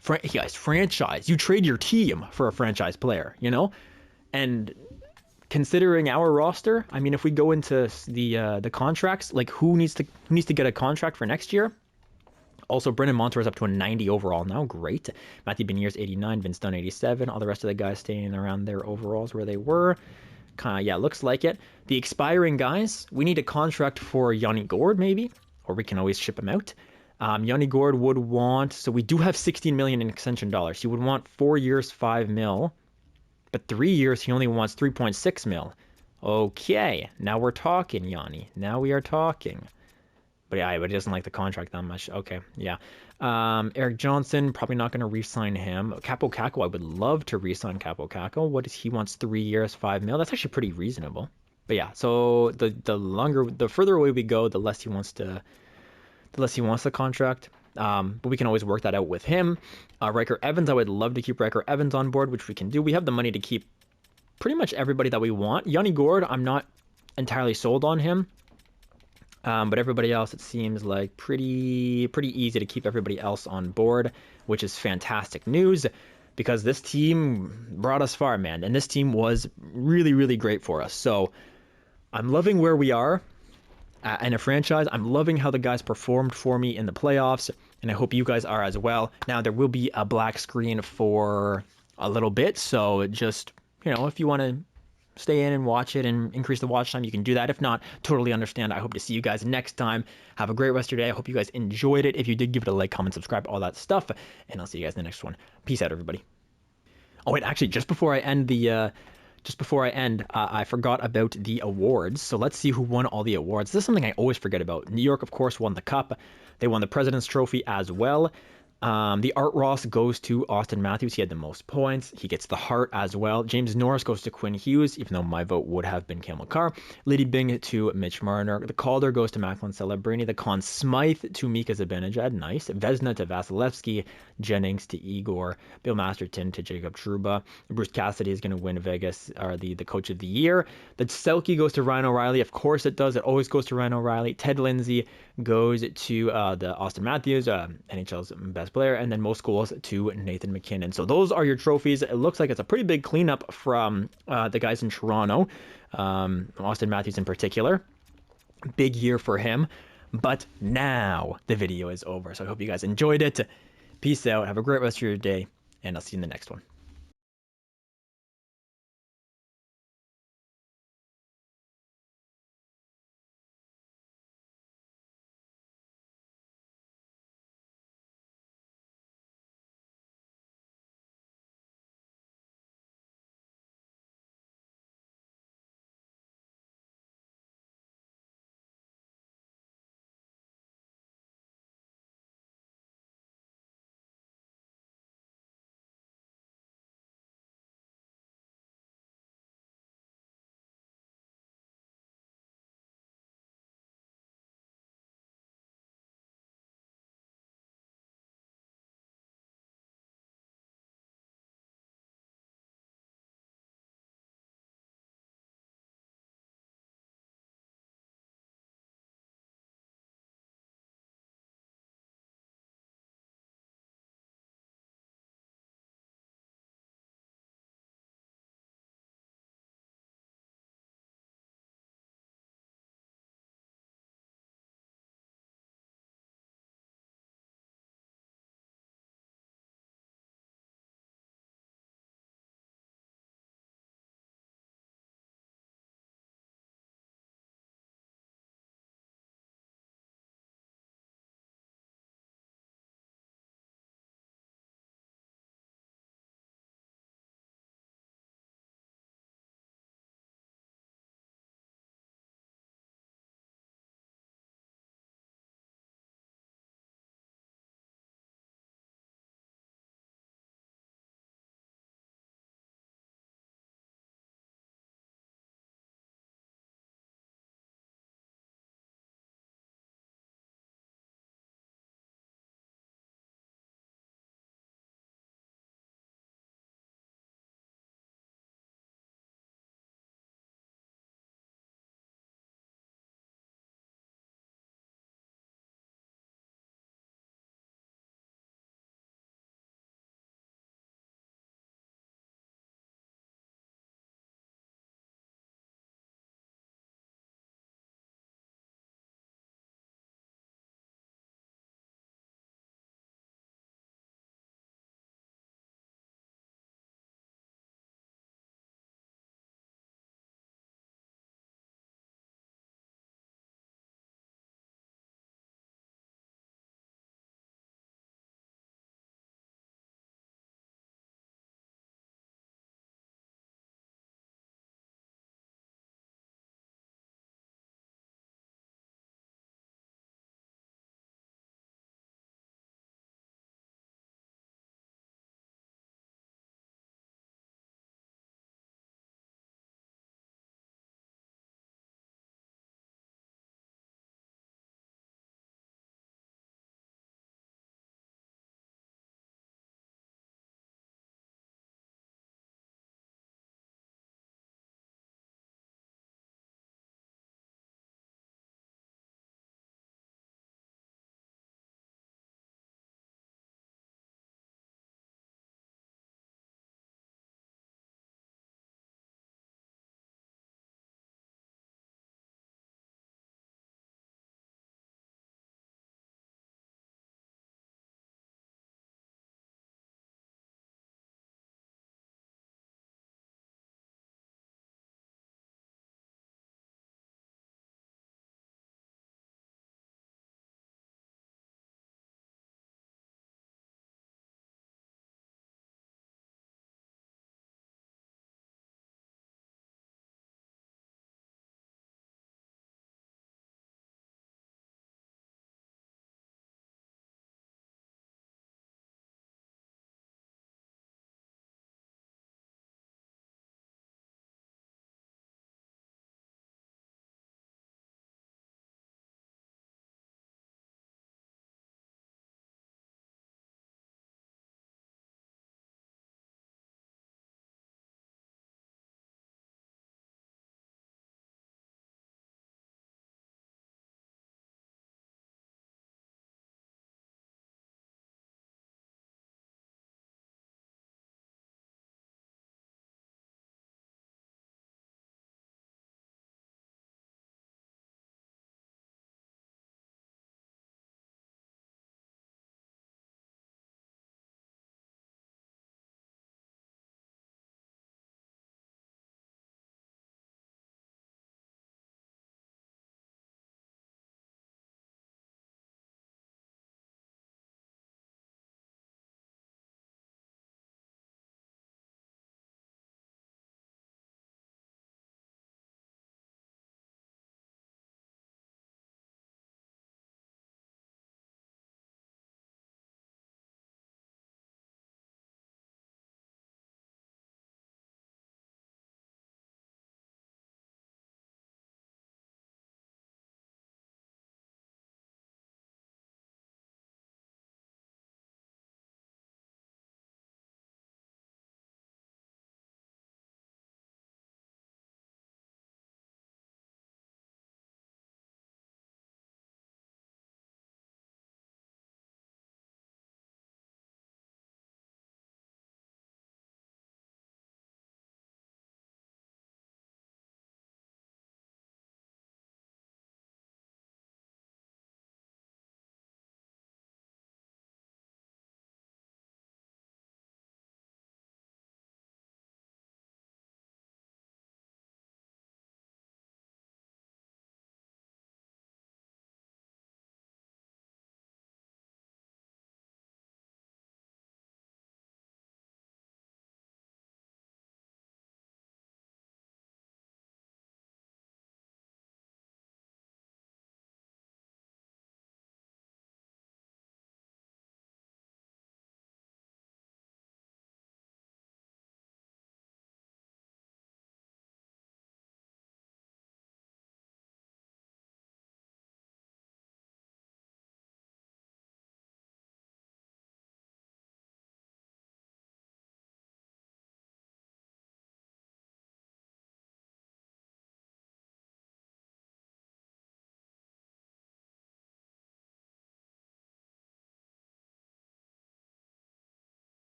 franchise. You trade your team for a franchise player, you know? And considering our roster, I mean, if we go into the contracts, like who needs to get a contract for next year? Also, Brendan Montour is up to a 90 overall now. Great. Matthew Beniers 89, Vince Dunn 87. All the rest of the guys staying around their overalls where they were. Kind of, yeah, looks like it. The expiring guys, we need a contract for Yanni Gourde maybe, or we can always ship him out. Yanni Gourde would want, so we do have 16 million in extension dollars. He would want 4 years, 5 mil, but 3 years he only wants 3.6 mil. Okay, now we're talking, Yanni. Now we are talking. But yeah, but he doesn't like the contract that much. Okay, yeah. Eric Johnson, probably not going to re-sign him. Capo Caco, I would love to re-sign Capo Caco. What is he wants 3 years, 5 mil? That's actually pretty reasonable. But yeah, so the further away we go, the less he wants the contract. But we can always work that out with him. Riker Evans, I would love to keep Riker Evans on board, which we can do. We have the money to keep pretty much everybody that we want. Yanni Gourde, I'm not entirely sold on him. But everybody else, it seems like pretty easy to keep everybody else on board, which is fantastic news because this team brought us far, man. And this team was really, really great for us. So I'm loving where we are in a franchise. I'm loving how the guys performed for me in the playoffs, and I hope you guys are as well. Now, there will be a black screen for a little bit, so just, if you want to stay in and watch it and increase the watch time, you can do that. If not, totally understand. I hope to see you guys next time. Have a great rest of your day. I hope you guys enjoyed it. If you did, give it a like, comment, subscribe, all that stuff, and I'll see you guys in the next one. Peace out, everybody. Oh wait, actually, just before I end, I forgot about the awards. So let's see who won all the awards. This is something I always forget about. New York, of course, won the cup. They won the President's Trophy as well. The Art Ross goes to Austin Matthews. He had the most points. He gets the Hart as well. James Norris goes to Quinn Hughes, even though my vote would have been Cam Carr. Lady Bing to Mitch Marner. The Calder goes to Macklin Celebrini. The Conn Smythe to Mika Zibanejad. Nice. Vezina to Vasilevsky. Jennings to Igor. Bill Masterton to Jacob Trouba. Bruce Cassidy is going to win Vegas, or the Coach of the Year. The Selke goes to Ryan O'Reilly. Of course it does. It always goes to Ryan O'Reilly. Ted Lindsay goes to the Austin Matthews, NHL's best player, and then most goals to Nathan McKinnon. So those are your trophies. It looks like it's a pretty big cleanup from the guys in Toronto, Austin Matthews in particular. Big year for him. But now the video is over. So I hope you guys enjoyed it. Peace out. Have a great rest of your day, and I'll see you in the next one.